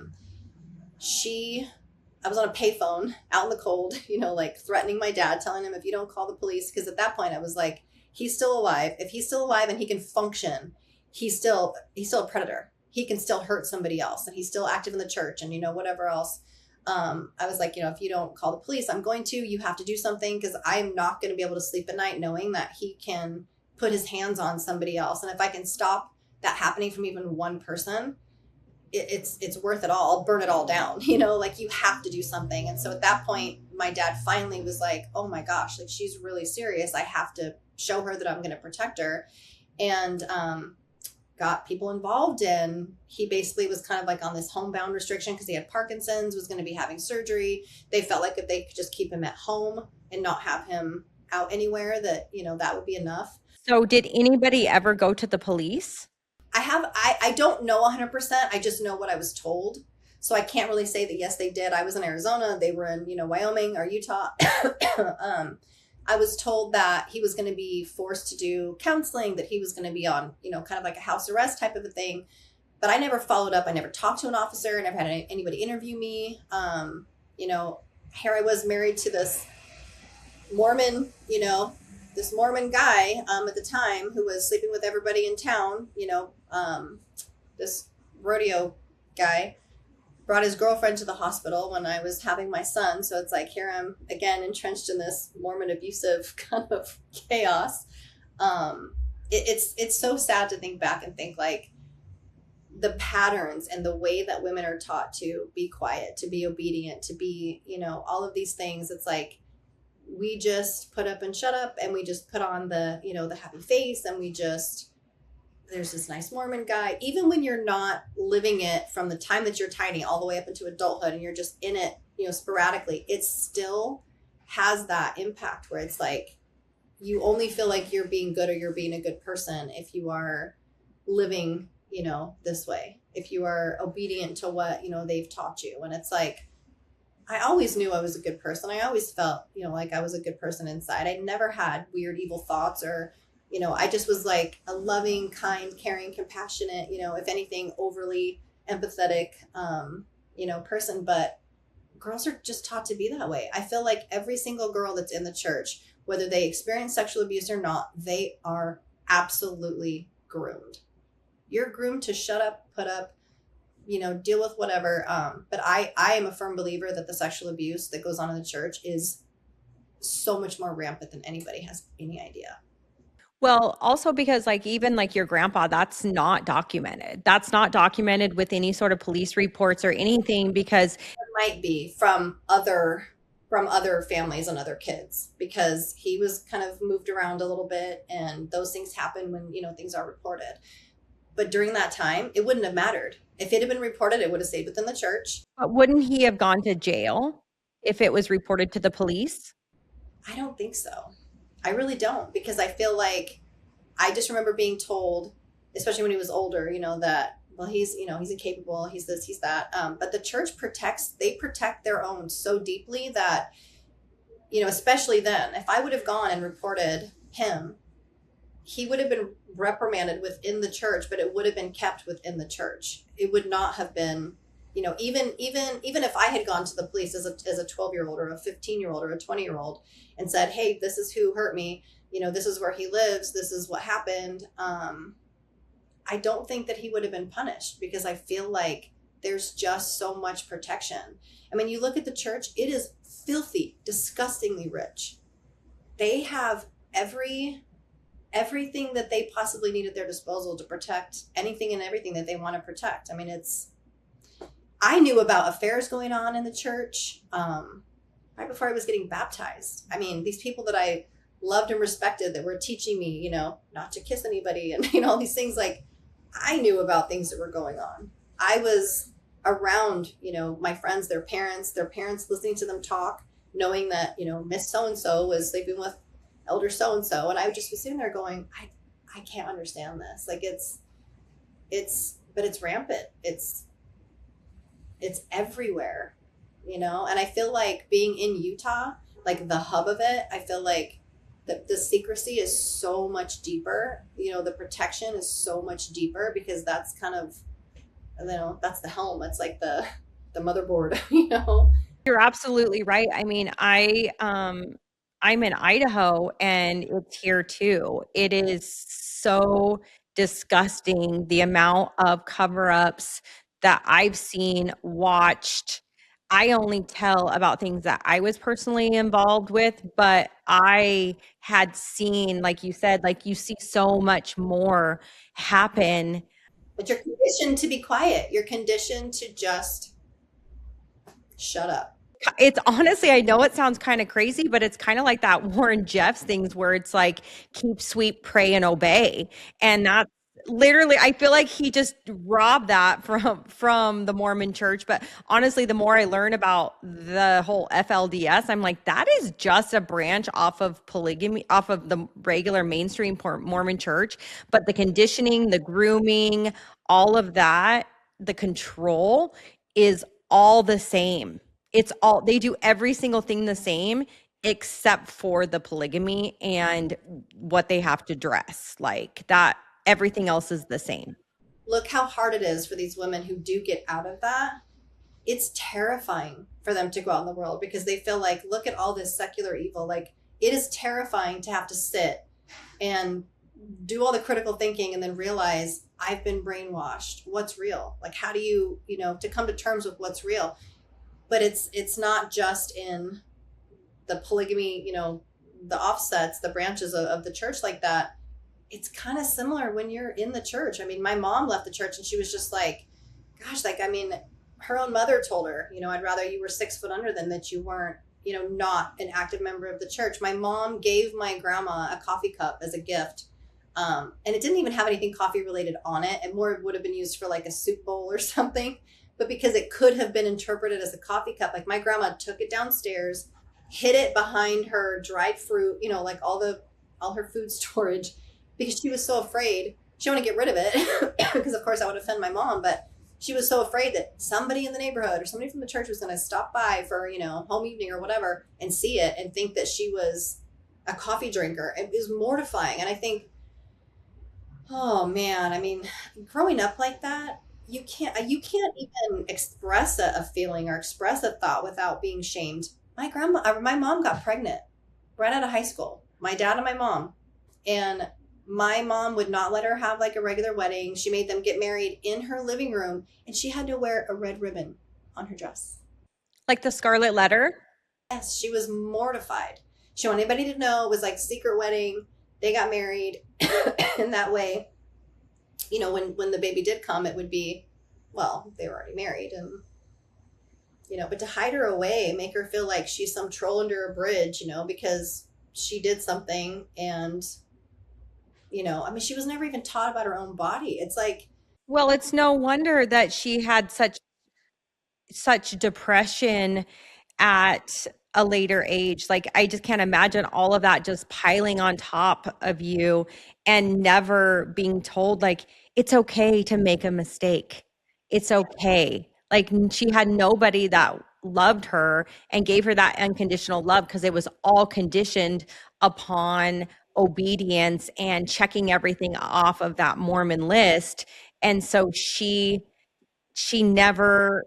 was on a payphone out in the cold, like threatening my dad, telling him, if you don't call the police, because at that point I was like, he's still alive. If he's still alive and he can function, he's still a predator. He can still hurt somebody else, and he's still active in the church and, whatever else. I was like, if you don't call the police, you have to do something, because I'm not going to be able to sleep at night knowing that he can put his hands on somebody else. And if I can stop that happening from even one person, it's worth it all. I'll burn it all down, like you have to do something. And so at that point, my dad finally was like, oh my gosh, like she's really serious. I have to show her that I'm going to protect her. And, got people involved, and he basically was kind of like on this homebound restriction because he had Parkinson's, was going to be having surgery. They felt like if they could just keep him at home and not have him out anywhere, that, that would be enough. So did anybody ever go to the police? I don't know 100%. I just know what I was told. So I can't really say that, yes, they did. I was in Arizona. They were in, Wyoming or Utah. I was told that he was going to be forced to do counseling, that he was going to be on, kind of like a house arrest type of a thing. But I never followed up. I never talked to an officer. I never had anybody interview me. Here I was married to this Mormon, this Mormon guy at the time, who was sleeping with everybody in town, this rodeo guy. Brought his girlfriend to the hospital when I was having my son. So it's like, here I'm again entrenched in this Mormon abusive kind of chaos. It's so sad to think back and think like the patterns and the way that women are taught to be quiet, to be obedient, to be, all of these things. It's like, we just put up and shut up, and we just put on the, the happy face, and there's this nice Mormon guy. Even when you're not living it from the time that you're tiny all the way up into adulthood, and you're just in it, sporadically, it still has that impact where it's like, you only feel like you're being good or you're being a good person if you are living, this way, if you are obedient to what, they've taught you. And it's like, I always knew I was a good person. I always felt, like I was a good person inside. I never had weird, evil thoughts, or I just was like a loving, kind, caring, compassionate, if anything, overly empathetic, person. But girls are just taught to be that way. I feel like every single girl that's in the church, whether they experience sexual abuse or not, they are absolutely groomed. You're groomed to shut up, put up, deal with whatever. But I am a firm believer that the sexual abuse that goes on in the church is so much more rampant than anybody has any idea. Well, also because even your grandpa, that's not documented. That's not documented with any sort of police reports or anything, because it might be from other families and other kids, because he was kind of moved around a little bit, and those things happen when, things are reported. But during that time, it wouldn't have mattered. If it had been reported, it would have stayed within the church. But wouldn't he have gone to jail if it was reported to the police? I don't think so. I really don't, because I feel like I just remember being told, especially when he was older, that, well, he's incapable, he's this, he's that. But the church protect their own so deeply that, especially then, if I would have gone and reported him, he would have been reprimanded within the church, but it would have been kept within the church. It would not have been, even if I had gone to the police as a 12-year-old or a 15-year-old or a 20-year-old and said, hey, this is who hurt me, this is where he lives, this is what happened. I don't think that he would have been punished, because I feel like there's just so much protection. I mean, you look at the church, it is filthy, disgustingly rich. They have everything that they possibly need at their disposal to protect anything and everything that they want to protect. I mean, I knew about affairs going on in the church right before I was getting baptized. I mean, these people that I loved and respected that were teaching me, not to kiss anybody and, all these things. Like, I knew about things that were going on. I was around, my friends, their parents listening to them talk, knowing that, Miss So and so was sleeping with Elder so and so. And I would just be sitting there going, I can't understand this. Like, but it's rampant. It's everywhere, and I feel like being in Utah, like the hub of it, I feel like the secrecy is so much deeper, the protection is so much deeper, because that's kind of, that's the helm. It's like the motherboard. You're absolutely right. I mean, I'm in Idaho and it's here too. It is so disgusting the amount of cover-ups that I've seen, watched. I only tell about things that I was personally involved with, but I had seen, like you said, like you see so much more happen. But you're conditioned to be quiet. You're conditioned to just shut up. It's honestly, I know it sounds kind of crazy, but it's kind of like that Warren Jeffs things where it's like keep, sweep, pray, and obey. And that's literally, I feel like he just robbed that from the Mormon church. But honestly, the more I learn about the whole FLDS, I'm like, that is just a branch off of polygamy, off of the regular mainstream Mormon church. But the conditioning, the grooming, all of that, the control is all the same. It's all, they do every single thing the same except for the polygamy and what they have to dress. Like that, everything else is the same. Look how hard it is for these women who do get out of that. It's terrifying for them to go out in the world, because they feel like, look at all this secular evil. Like, it is terrifying to have to sit and do all the critical thinking and then realize I've been brainwashed. What's real? Like, how do you, to come to terms with what's real? But it's not just in the polygamy, the offsets, the branches of the church like that. It's kind of similar when you're in the church. I mean, my mom left the church and she was just like, gosh, like, I mean, her own mother told her, I'd rather you were 6 foot under than that you weren't, not an active member of the church. My mom gave my grandma a coffee cup as a gift. And it didn't even have anything coffee related on it. And more would have been used for like a soup bowl or something. But because it could have been interpreted as a coffee cup, like my grandma took it downstairs, hid it behind her dried fruit, like all her food storage, because she was so afraid. She wanted to get rid of it because of course I would offend my mom, but she was so afraid that somebody in the neighborhood or somebody from the church was going to stop by for, home evening or whatever and see it and think that she was a coffee drinker. It was mortifying. And I think, oh man, I mean, growing up like that, you can't even express a feeling or express a thought without being shamed. My mom got pregnant right out of high school. My dad and my mom. And my mom would not let her have like a regular wedding. She made them get married in her living room, and she had to wear a red ribbon on her dress. Like the Scarlet Letter. Yes, she was mortified. She didn't want anybody to know. It was like secret wedding. They got married in that way. When the baby did come, it would be, well, they were already married, and but to hide her away, make her feel like she's some troll under a bridge, because she did something. And I mean, she was never even taught about her own body. It's like, Well, it's no wonder that she had such depression at a later age. Like, I just can't imagine all of that just piling on top of you and never being told, like, it's okay to make a mistake. It's okay. Like, she had nobody that loved her and gave her that unconditional love because it was all conditioned upon obedience and checking everything off of that Mormon list. And so she never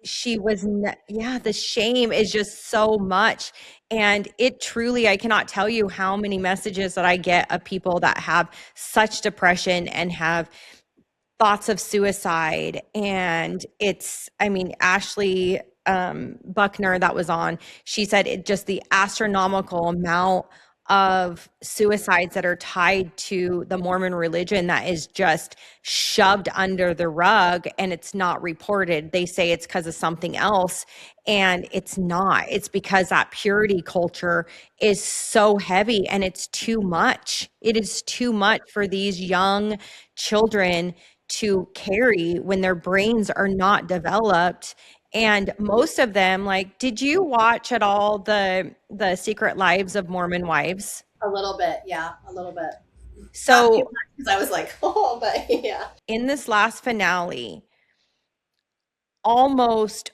she was yeah, the shame is just so much. And it truly, I cannot tell you how many messages that I get of people that have such depression and have thoughts of suicide. And it's, I mean, Ashley Buckner that was on, she said it just the astronomical amount of suicides that are tied to the Mormon religion that is just shoved under the rug and it's not reported. They say it's because of something else, and it's not. It's because that purity culture is so heavy and it's too much. It is too much for these young children to carry when their brains are not developed. And most of them, like, did you watch at all the Secret Lives of Mormon Wives? A little bit, yeah, a little bit. Not too So much because I was like, oh, but yeah. in this last finale, almost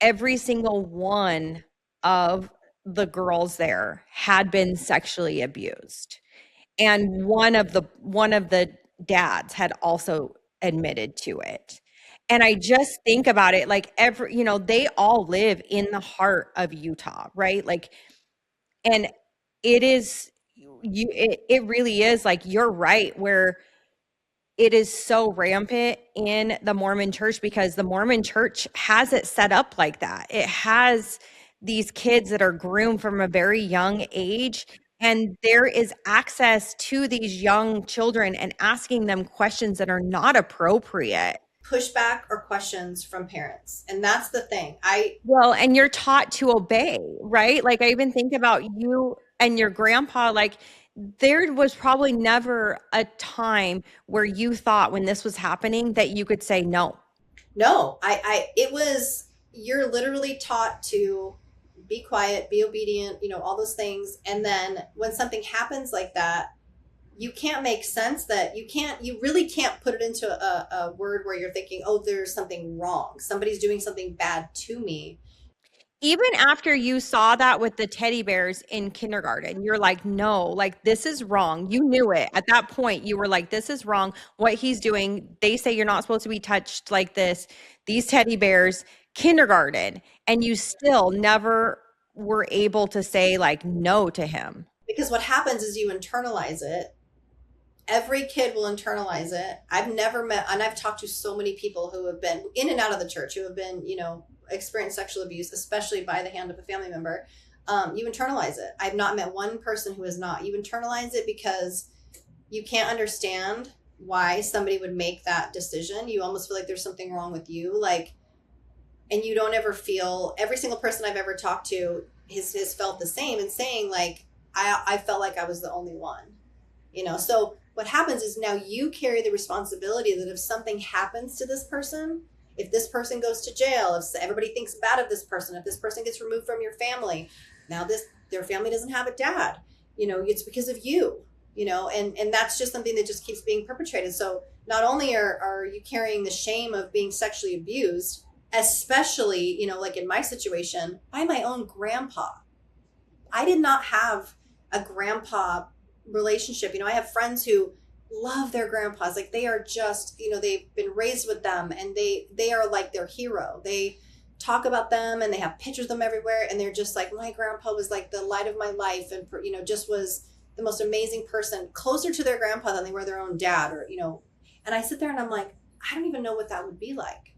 every single one of the girls there had been sexually abused. And one of the dads had also admitted to it. And I just think about it, like, they all live in the heart of Utah, right? Like, and it is it really is, like, you're right, where it is so rampant in the Mormon church because the Mormon church has it set up like that. It has these kids that are groomed from a very young age, and there is access to these young children and asking them questions that are not appropriate. Pushback or questions from parents. And that's the thing. I Well, and you're taught to obey, right? Like, I even think about you and your grandpa, like, there was probably never a time where you thought when this was happening that you could say no. no, it was, you're literally taught to be quiet, be obedient, all those things. And then when something happens like that, you can't make sense that you really can't put it into a word where you're thinking, oh, there's something wrong. Somebody's doing something bad to me. Even after you saw that with the teddy bears in kindergarten, you're like, no, like, this is wrong. You knew it. At that point, you were like, this is wrong. What he's doing, they say you're not supposed to be touched like this. These teddy bears, kindergarten, and you still never were able to say, like, no to him. Because what happens is you internalize it. Every kid will internalize it. I've never met, and I've talked to so many people who have been in and out of the church, who have been, experienced sexual abuse, especially by the hand of a family member. You internalize it. I've not met one person who has not. You internalize it because you can't understand why somebody would make that decision. You almost feel like there's something wrong with you. Like, and you don't ever feel, every single person I've ever talked to has felt the same and saying, like, I felt like I was the only one, So what happens is now you carry the responsibility that if something happens to this person, if this person goes to jail, if everybody thinks bad of this person, if this person gets removed from your family, now their family doesn't have a dad, it's because of you, and that's just something that just keeps being perpetrated. So not only are you carrying the shame of being sexually abused, especially, like in my situation, by my own grandpa. I did not have a grandpa relationship. I have friends who love their grandpas. Like, they are just, they've been raised with them, and they are like their hero. They talk about them and they have pictures of them everywhere. And they're just like, my grandpa was like the light of my life, and, just was the most amazing person, closer to their grandpa than they were their own dad, or, and I sit there and I'm like, I don't even know what that would be like.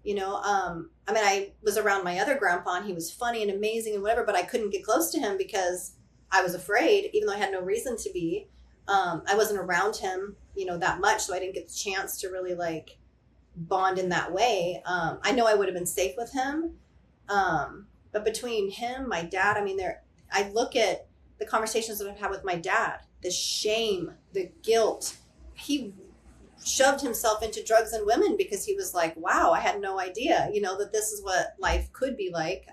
I mean, I was around my other grandpa and he was funny and amazing and whatever, but I couldn't get close to him because I was afraid, even though I had no reason to be. I wasn't around him, that much. So I didn't get the chance to really, like, bond in that way. I know I would have been safe with him. But between him, my dad, I mean, I look at the conversations that I've had with my dad, the shame, the guilt. He shoved himself into drugs and women because he was like, wow, I had no idea, that this is what life could be like.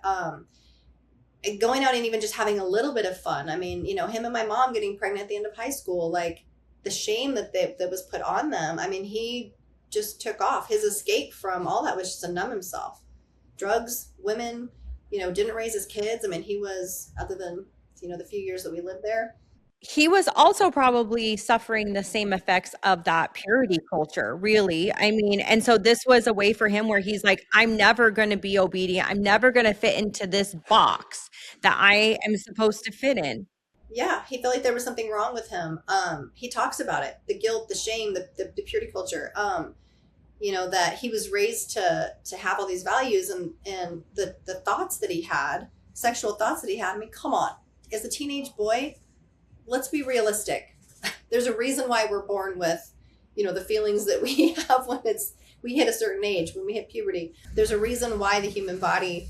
And going out and even just having a little bit of fun. I mean, him and my mom getting pregnant at the end of high school, like, the shame that was put on them. I mean, he just took off. His escape from all that was just to numb himself. Drugs, women, didn't raise his kids. I mean, he was, other than, the few years that we lived there, He was also probably suffering the same effects of that purity culture, really. I mean, and so this was a way for him where he's like, I'm never going to be obedient. I'm never going to fit into this box that I am supposed to fit in. yeah, he felt like there was something wrong with him. He talks about it, the guilt, the shame, the purity culture. That he was raised to have all these values, and the thoughts that he had, sexual thoughts that he had. I mean, come on, as a teenage boy, let's be realistic. There's a reason why we're born with, the feelings that we have when we hit a certain age, when we hit puberty. There's a reason why the human body,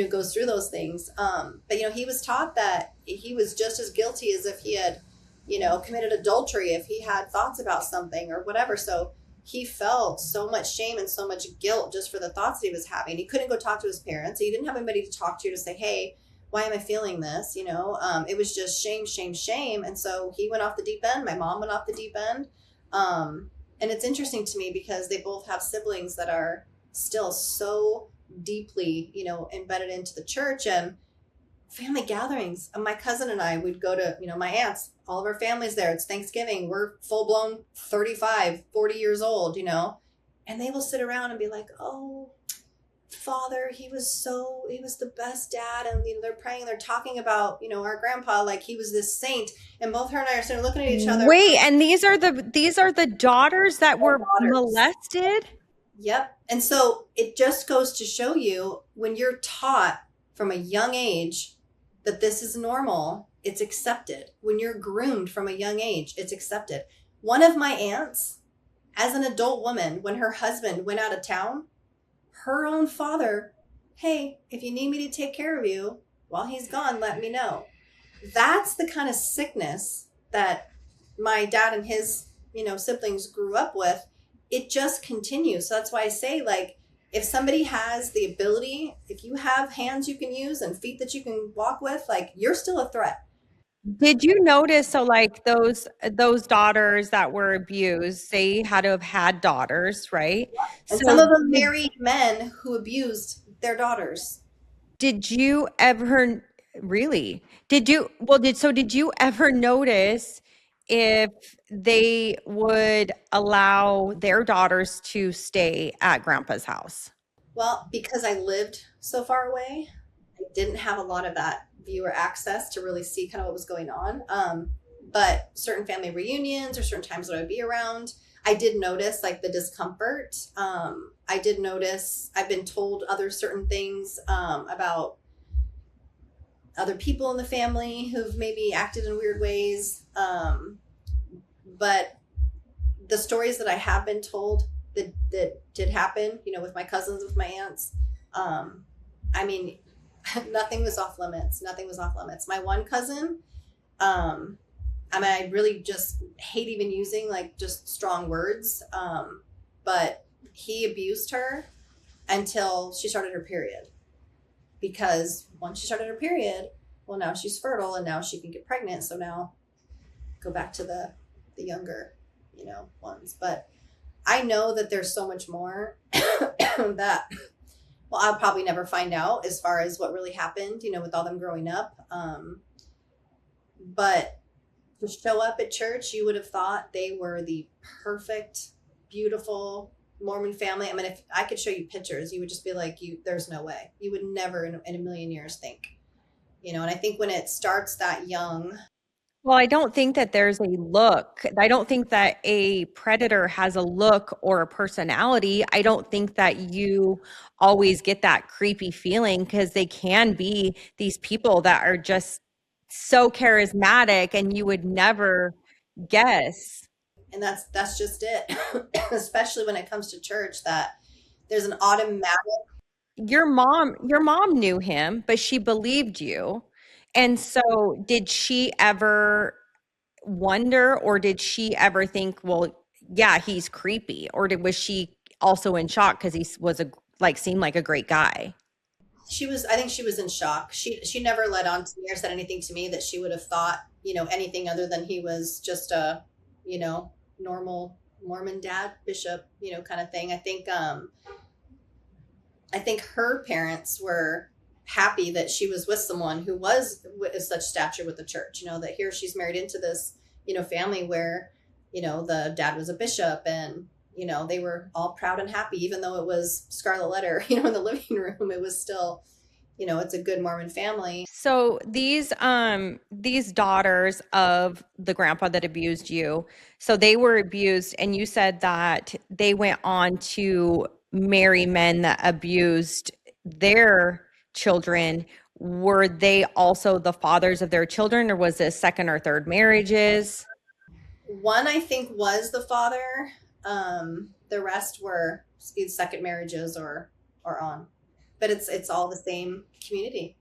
goes through those things. But he was taught that he was just as guilty as if he had, committed adultery, if he had thoughts about something or whatever. So he felt so much shame and so much guilt just for the thoughts that he was having. He couldn't go talk to his parents. He didn't have anybody to talk to say, hey, why am I feeling this? It was just shame, shame, shame. And so he went off the deep end. My mom went off the deep end. And it's interesting to me because they both have siblings that are still so deeply, embedded into the church and family gatherings. My cousin and I would go to, my aunts, all of our family's there. It's Thanksgiving. We're full blown 35, 40 years old, and they will sit around and be like, oh, father, he was the best dad. And they're praying, they're talking about, our grandpa, like he was this saint. And both her and I are sitting looking at each other. Wait, and these are the daughters that were daughters. molested? Yep. And so it just goes to show you, when you're taught from a young age that this is normal, it's accepted. When you're groomed from a young age, it's accepted. One of my aunts, as an adult woman, when her husband went out of town, her own father, hey, if you need me to take care of you while he's gone, let me know. That's the kind of sickness that my dad and his, siblings grew up with. It just continues. So that's why I say, like, if somebody has the ability, if you have hands you can use and feet that you can walk with, like, you're still a threat. Did you notice, so like those daughters that were abused, they had to have had daughters, right? And So some of them married men who abused their daughters. did you ever really? Did you ever notice if they would allow their daughters to stay at grandpa's house? Well, because I lived so far away, I didn't have a lot of that viewer access to really see kind of what was going on. But certain family reunions or certain times that I would be around, I did notice like the discomfort. I did notice, I've been told other certain things about other people in the family who've maybe acted in weird ways. But the stories that I have been told that did happen, with my cousins, with my aunts, I mean, nothing was off limits. Nothing was off limits. My one cousin, I really just hate even using like just strong words. But he abused her until she started her period. Because once she started her period, well, now she's fertile and now she can get pregnant. So now go back to the younger, ones. But I know that there's so much more that, well, I'll probably never find out as far as what really happened, with all them growing up. But to show up at church, you would have thought they were the perfect, beautiful Mormon family. I mean, if I could show you pictures, you would just be like, there's no way. You would never in a million years think, and I think when it starts that young. Well, I don't think that there's a look. I don't think that a predator has a look or a personality. I don't think that you always get that creepy feeling because they can be these people that are just so charismatic and you would never guess. And that's just it. Especially when it comes to church, that there's an automatic. Your mom knew him, but she believed you. And so did she ever wonder, or did she ever think, well, yeah, he's creepy? Or was she also in shock because he was seemed like a great guy? I think she was in shock. She never let on to me or said anything to me that she would have thought, anything other than he was just a, normal Mormon dad, bishop, kind of thing. I think her parents were happy that she was with someone who was with such stature with the church, that here she's married into this, family where, the dad was a bishop and, they were all proud and happy, even though it was scarlet letter, in the living room, it was still, it's a good Mormon family. So these daughters of the grandpa that abused you, so they were abused, and you said that they went on to marry men that abused their children. were they also the fathers of their children, or was this second or third marriages? One, I think, was the father. The rest were either second marriages or on, but it's all the same community.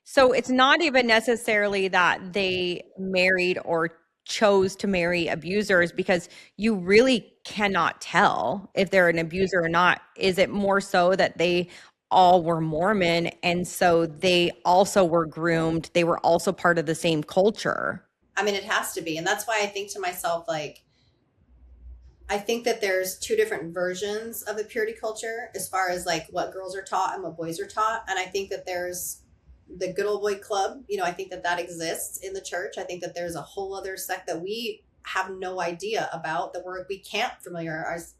So it's not even necessarily that they married or chose to marry abusers, because you really cannot tell if they're an abuser or not. Is it more so that they all were Mormon and so they also were groomed? They were also part of the same culture. I mean, it has to be, and that's why I think to myself, like, I think that there's two different versions of the purity culture as far as like what girls are taught and what boys are taught. And I think that there's the good old boy club. I think that that exists in the church. I think that there's a whole other sect that we have no idea about, that we can't familiarize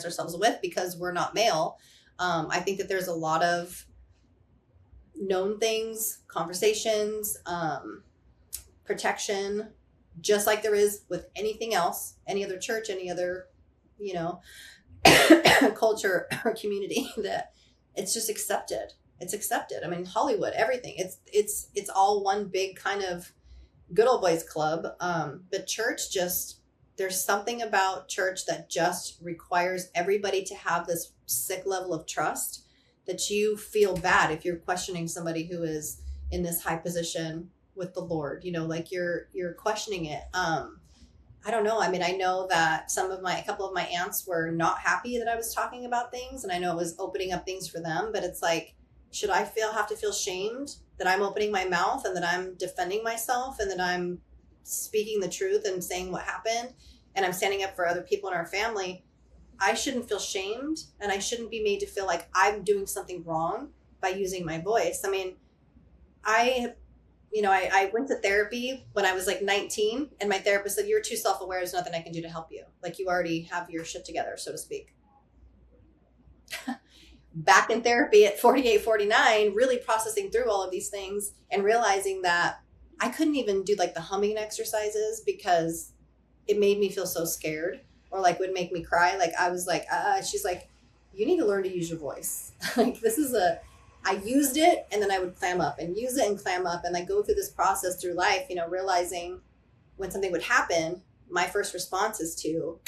ourselves with because we're not male. I think that there's a lot of known things, conversations, protection, just like there is with anything else, any other church, any other, you know, culture or community, that it's just accepted. It's accepted. I mean, Hollywood, everything. It's all one big kind of good old boys club. But church, just there's something about church that just requires everybody to have this sick level of trust that you feel bad if you're questioning somebody who is in this high position with the Lord, like you're questioning it. I don't know. I mean, I know that a couple of my aunts were not happy that I was talking about things, and I know it was opening up things for them, but it's like, should I have to feel shamed that I'm opening my mouth and that I'm defending myself and that I'm speaking the truth and saying what happened and I'm standing up for other people in our family? I shouldn't feel shamed, and I shouldn't be made to feel like I'm doing something wrong by using my voice. I mean, I went to therapy when I was like 19, and my therapist said, "You're too self-aware. There's nothing I can do to help you. Like, you already have your shit together, so to speak." Back in therapy at 48, 49, really processing through all of these things and realizing that I couldn't even do like the humming exercises because it made me feel so scared, or like would make me cry. Like, I was like, she's like, "You need to learn to use your voice." Like, I used it, and then I would clam up and use it and clam up, and I go through this process through life, realizing when something would happen, my first response is to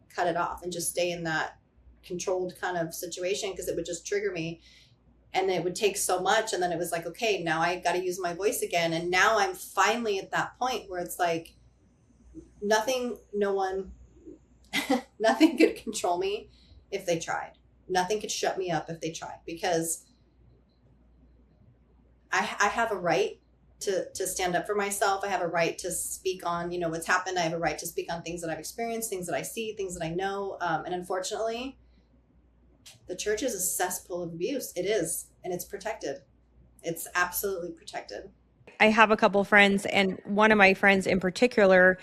cut it off and just stay in that controlled kind of situation, because it would just trigger me, and it would take so much. And then it was like, okay, now I got to use my voice again. And now I'm finally at that point where it's like nothing could control me if they tried. Nothing could shut me up if they tried, because I have a right to stand up for myself. I have a right to speak on, what's happened. I have a right to speak on things that I've experienced, things that I see, things that I know. And unfortunately, the church is a cesspool of abuse. It is, and it's protected. It's absolutely protected. I have a couple friends, and one of my friends in particular,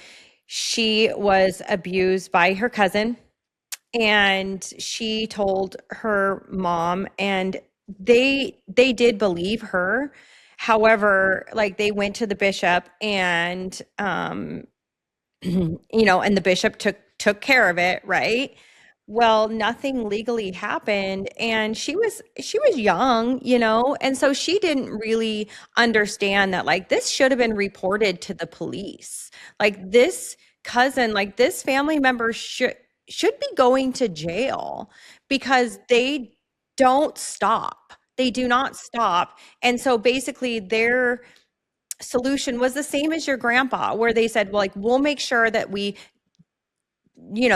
she was abused by her cousin, and she told her mom, and they did believe her. However, like, they went to the bishop, and and the bishop took care of it, right? Well, nothing legally happened, and she was young, and so she didn't really understand that, like, this should have been reported to the police. Like, this cousin, like, this family member should be going to jail, because they don't stop. They do not stop. And so basically their solution was the same as your grandpa, where they said, well, like, we'll make sure that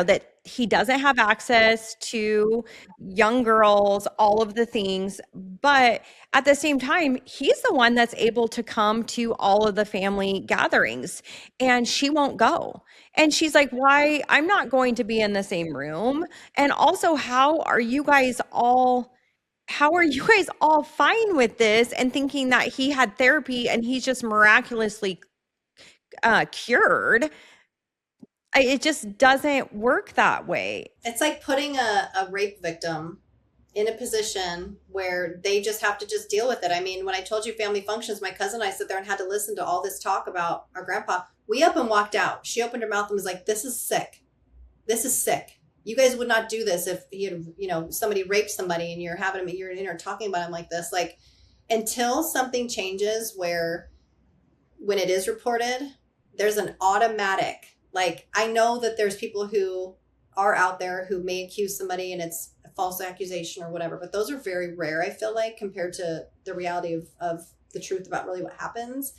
that he doesn't have access to young girls, all of the things. But at the same time, he's the one that's able to come to all of the family gatherings, and she won't go. And she's like, why? I'm not going to be in the same room. And also, how are you guys all fine with this and thinking that he had therapy and he's just miraculously cured? It just doesn't work that way. It's like putting a rape victim in a position where they just have to just deal with it. I mean, when I told you family functions, my cousin and I sat there and had to listen to all this talk about our grandpa. We up and walked out. She opened her mouth and was like, "This is sick. This is sick. You guys would not do this if he had, somebody raped somebody and you're in here talking about him like this." Like, until something changes where when it is reported, there's an automatic, like, I know that there's people who are out there who may accuse somebody and it's a false accusation or whatever, but those are very rare, I feel like, compared to the reality of the truth about really what happens.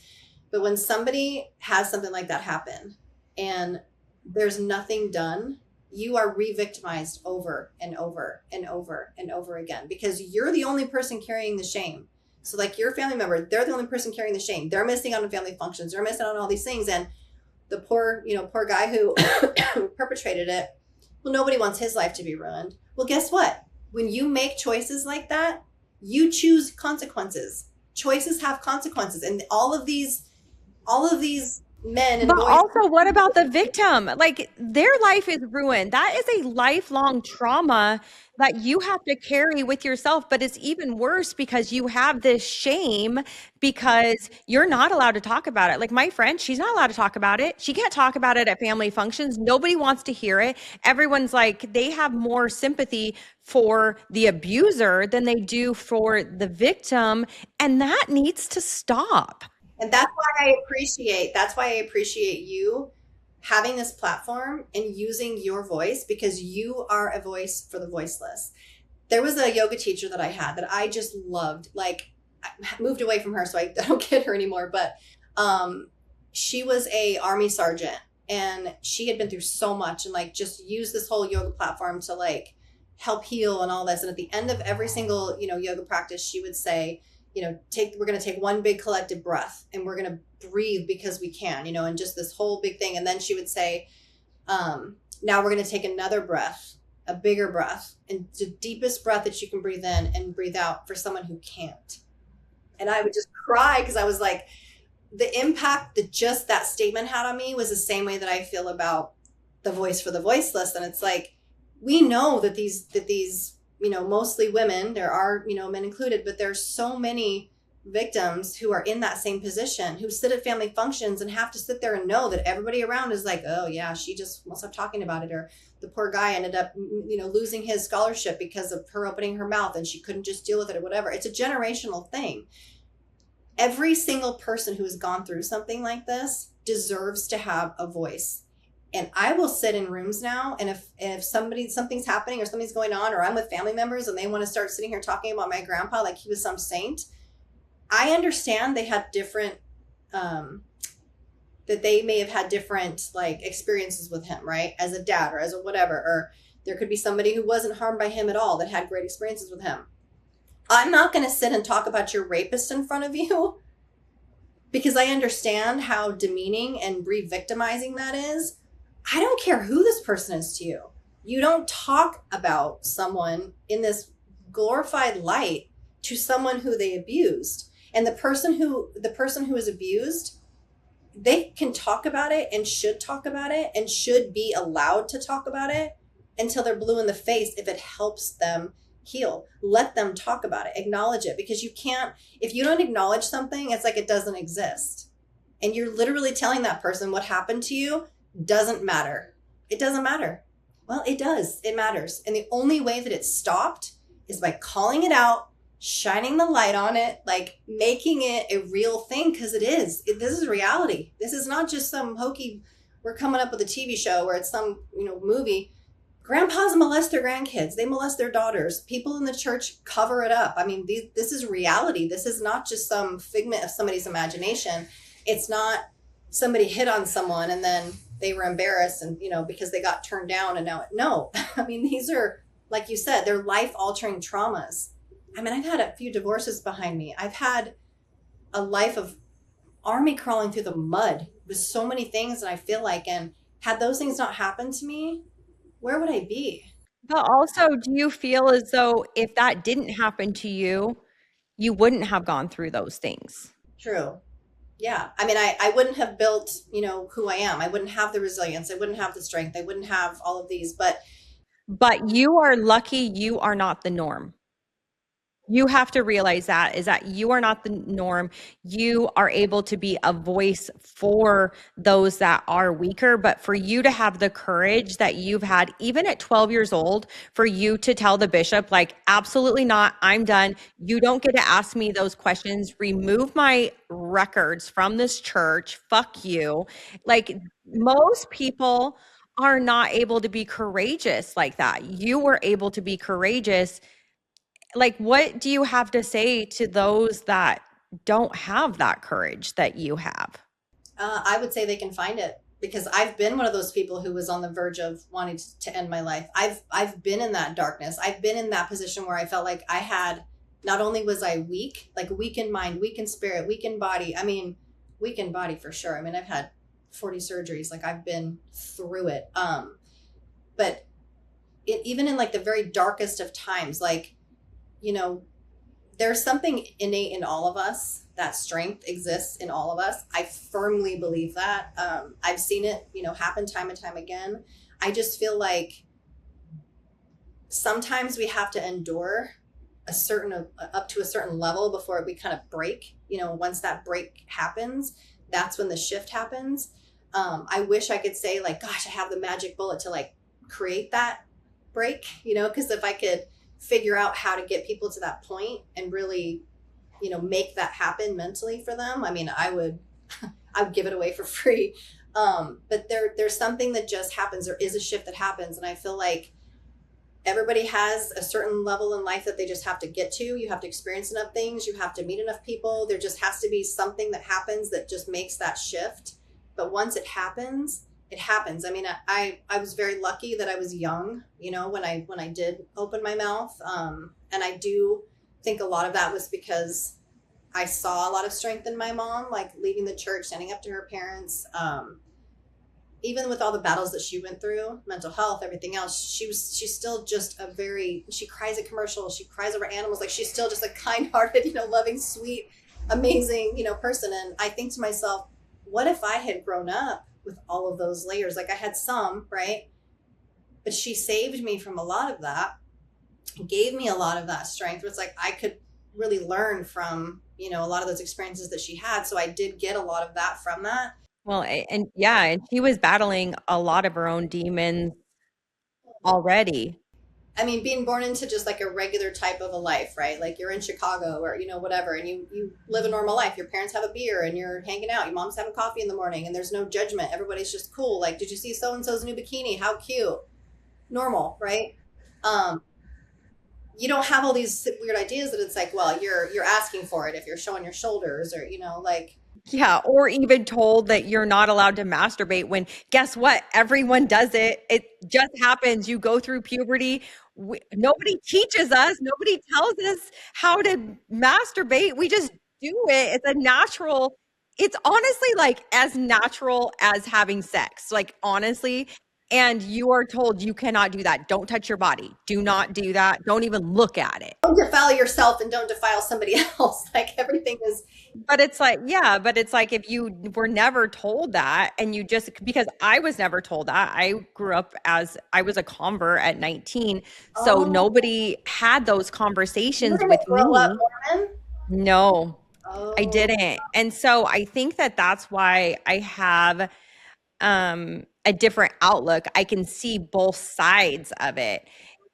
But when somebody has something like that happen and there's nothing done, you are re-victimized over and over and over and over again because you're the only person carrying the shame. So like your family member, they're the only person carrying the shame. They're missing out on family functions. They're missing out on all these things. And the poor, poor guy who perpetrated it, well, nobody wants his life to be ruined. Well, guess what? When you make choices like that, you choose consequences. Choices have consequences. And all of these men and But boys. also, what about the victim? Like their life is ruined. That is a lifelong trauma that you have to carry with yourself. But it's even worse because you have this shame because you're not allowed to talk about it. Like my friend, she's not allowed to talk about it. She can't talk about it at family functions. Nobody wants to hear it. Everyone's like, they have more sympathy for the abuser than they do for the victim. And that needs to stop. And that's why I appreciate you having this platform and using your voice because you are a voice for the voiceless. There was a yoga teacher that I had that I just loved. Like I moved away from her so I don't get her anymore, but she was a army sergeant and she had been through so much and like just used this whole yoga platform to like help heal and all this. And at the end of every single, yoga practice, she would say, we're going to take one big collective breath and we're going to breathe because we can, and just this whole big thing. And then she would say, now we're going to take another breath, a bigger breath, and the deepest breath that you can breathe in and breathe out for someone who can't. And I would just cry because I was like, the impact that just that statement had on me was the same way that I feel about the voice for the voiceless. And it's like, we know that these mostly women, there are, men included, but there's so many victims who are in that same position, who sit at family functions and have to sit there and know that everybody around is like, oh yeah, she just won't stop talking about it. Or the poor guy ended up, losing his scholarship because of her opening her mouth and she couldn't just deal with it or whatever. It's a generational thing. Every single person who has gone through something like this deserves to have a voice. And I will sit in rooms now, and if something's happening or something's going on, or I'm with family members and they want to start sitting here talking about my grandpa like he was some saint, I understand they had different, that they may have had different like experiences with him, right? As a dad or as a whatever, or there could be somebody who wasn't harmed by him at all that had great experiences with him. I'm not going to sit and talk about your rapist in front of you because I understand how demeaning and re-victimizing that is. I don't care who this person is to you. You don't talk about someone in this glorified light to someone who they abused. And the person who is abused, they can talk about it and should talk about it and should be allowed to talk about it until they're blue in the face if it helps them heal. Let them talk about it, acknowledge it, because you can't, if you don't acknowledge something, it's like it doesn't exist. And you're literally telling that person what happened to you doesn't matter. It doesn't matter. Well, it does. It matters. And the only way that it stopped is by calling it out, shining the light on it, like making it a real thing, because it is. This is reality. This is not just some hokey, we're coming up with a TV show where it's some, movie. Grandpas molest their grandkids. They molest their daughters. People in the church cover it up. I mean, this is reality. This is not just some figment of somebody's imagination. It's not somebody hit on someone and then they were embarrassed and, because they got turned down and now, no. I mean, these are, like you said, they're life-altering traumas. I mean, I've had a few divorces behind me. I've had a life of army crawling through the mud with so many things, and I feel like, and had those things not happened to me, where would I be? But also, do you feel as though if that didn't happen to you, you wouldn't have gone through those things? True. Yeah. I mean, I wouldn't have built, who I am. I wouldn't have the resilience. I wouldn't have the strength. I wouldn't have all of these, but But you are lucky you are not the norm. You have to realize that is that you are not the norm. You are able to be a voice for those that are weaker, but for you to have the courage that you've had, even at 12 years old, for you to tell the bishop, like, absolutely not, I'm done. You don't get to ask me those questions. Remove my records from this church. Fuck you. Like, most people are not able to be courageous like that. You were able to be courageous. Like, what do you have to say to those that don't have that courage that you have? I would say they can find it, because I've been one of those people who was on the verge of wanting to end my life. I've been in that darkness. I've been in that position where I felt like I had, not only was I weak, like weak in mind, weak in spirit, weak in body. I mean, weak in body for sure. I mean, I've had 40 surgeries. Like, I've been through it. But even in like the very darkest of times, like, you know, there's something innate in all of us. That strength exists in all of us. I firmly believe that. I've seen it, happen time and time again. I just feel like sometimes we have to endure up to a certain level before we kind of break. Once that break happens, that's when the shift happens. I wish I could say, like, gosh, I have the magic bullet to like create that break, because if I could figure out how to get people to that point and really, make that happen mentally for them, I mean, I would give it away for free. But there's something that just happens. There is a shift that happens. And I feel like everybody has a certain level in life that they just have to get to. You have to experience enough things. You have to meet enough people. There just has to be something that happens that just makes that shift. But once it happens, it happens. I mean, I was very lucky that I was young, when I did open my mouth. And I do think a lot of that was because I saw a lot of strength in my mom, like leaving the church, standing up to her parents. Even with all the battles that she went through, mental health, everything else, she's still just she cries at commercials, she cries over animals. Like, she's still just a kind-hearted, loving, sweet, amazing, person. And I think to myself, what if I had grown up with all of those layers? Like, I had some, right? But she saved me from a lot of that, gave me a lot of that strength, where it's like I could really learn from, a lot of those experiences that she had. So I did get a lot of that from that. Well, and yeah, and she was battling a lot of her own demons already. I mean, being born into just like a regular type of a life, right? Like, you're in Chicago or, whatever, and you live a normal life. Your parents have a beer and you're hanging out. Your mom's having coffee in the morning and there's no judgment. Everybody's just cool. Like, did you see so-and-so's new bikini? How cute. Normal, right? Um, you don't have all these weird ideas that it's like, well, you're asking for it if you're showing your shoulders, or, like, Yeah, or even told that you're not allowed to masturbate when guess what? Everyone does it. It just happens. You go through puberty. Nobody teaches us, nobody tells us how to masturbate. We just do it. It's a natural, it's honestly like as natural as having sex, like honestly. And you are told you cannot do that. Don't touch your body. Do not do that. Don't even look at it. don't defile yourself and don't defile somebody else. Like, everything is. But it's like, yeah, but it's like if you were never told that and you just, because I was never told that. I grew up as I was a convert at 19. So Oh, nobody had those you conversations didn't with grow up me. Mormon? No, I Oh, didn't. And so I think that that's why I have a different outlook. I can see both sides of it.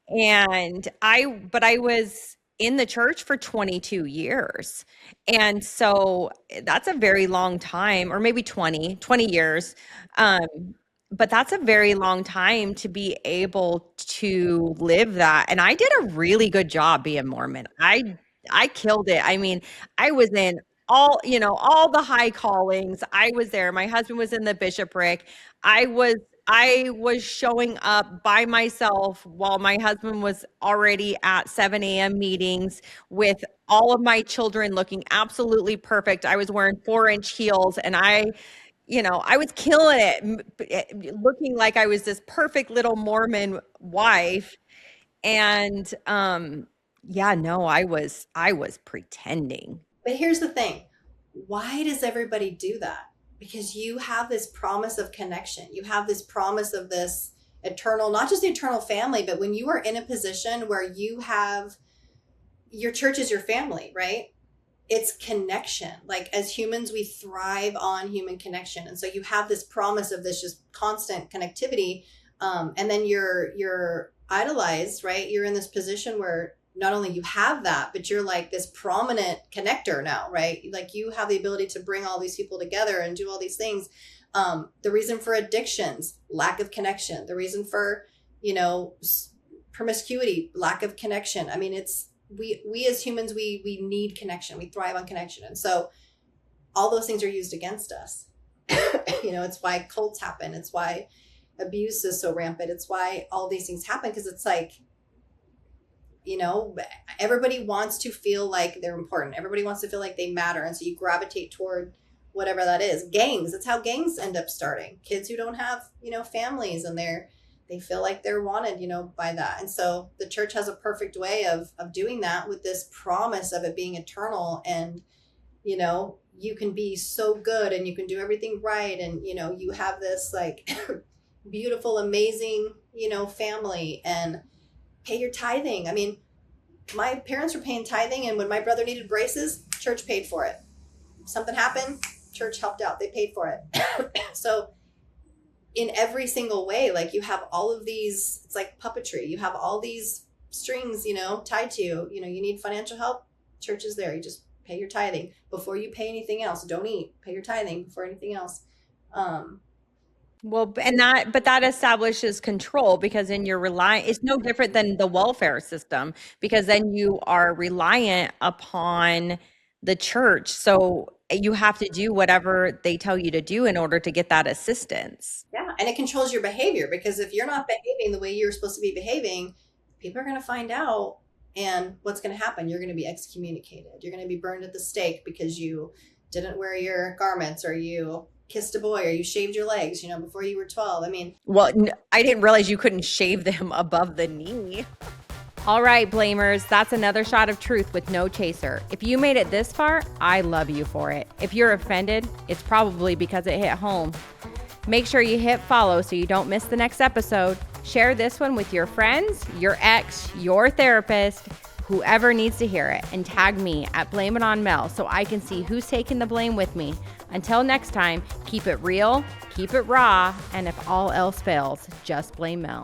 But I was in the church for 22 years. And so that's a very long time, or maybe 20 years. Um, but that's a very long time to be able to live that. And I did a really good job being Mormon. I killed it. I mean, I was in all the high callings. I was there. My husband was in the bishopric. I was I was showing up by myself while my husband was already at 7 a.m. meetings with all of my children looking absolutely perfect. I was wearing 4-inch heels and I was killing it, looking like I was this perfect little Mormon wife. And yeah, no, I was pretending. but here's the thing. Why does everybody do that? Because you have this promise of connection. You have this promise of this eternal, not just eternal family, but when you are in a position where your church is your family, right? It's connection. Like as humans, we thrive on human connection. And so you have this promise of this just constant connectivity. And then you're idolized, right? You're in this position where not only you have that, but you're like this prominent connector now, right? Like you have the ability to bring all these people together and do all these things. The reason for addictions, lack of connection. The reason for, promiscuity, lack of connection. I mean, it's, we as humans, we need connection. We thrive on connection. And so all those things are used against us. It's why cults happen. It's why abuse is so rampant. It's why all these things happen. Because it's like, everybody wants to feel like they're important. Everybody wants to feel like they matter. And so you gravitate toward whatever that is. Gangs. That's how gangs end up starting. Kids who don't have, families, and they feel like they're wanted, by that. And so the church has a perfect way of doing that with this promise of it being eternal. And, you can be so good and you can do everything right. And, you have this like beautiful, amazing, family, and pay your tithing. I mean, my parents were paying tithing, and when my brother needed braces, church paid for it. Something happened, church helped out. They paid for it. So in every single way, like you have all of these, it's like puppetry. You have all these strings, tied to you. You need financial help, church is there. You just pay your tithing before you pay anything else. Don't eat, pay your tithing before anything else. Well, but that establishes control, because then you're relying, it's no different than the welfare system, because then you are reliant upon the church. So you have to do whatever they tell you to do in order to get that assistance. Yeah. And it controls your behavior, because if you're not behaving the way you're supposed to be behaving, people are going to find out. And what's going to happen? You're going to be excommunicated. You're going to be burned at the stake because you didn't wear your garments, or you kissed a boy, or you shaved your legs, before you were 12. I mean, well, I didn't realize you couldn't shave them above the knee. All right, blamers, that's another shot of truth with no chaser. If you made it this far, I love you for it. If you're offended, it's probably because it hit home. Make sure you hit follow so you don't miss the next episode. Share this one with your friends, your ex, your therapist, whoever needs to hear it, and tag me at Blame It On Mel so I can see who's taking the blame with me. Until next time, keep it real, keep it raw, and if all else fails, just blame Mel.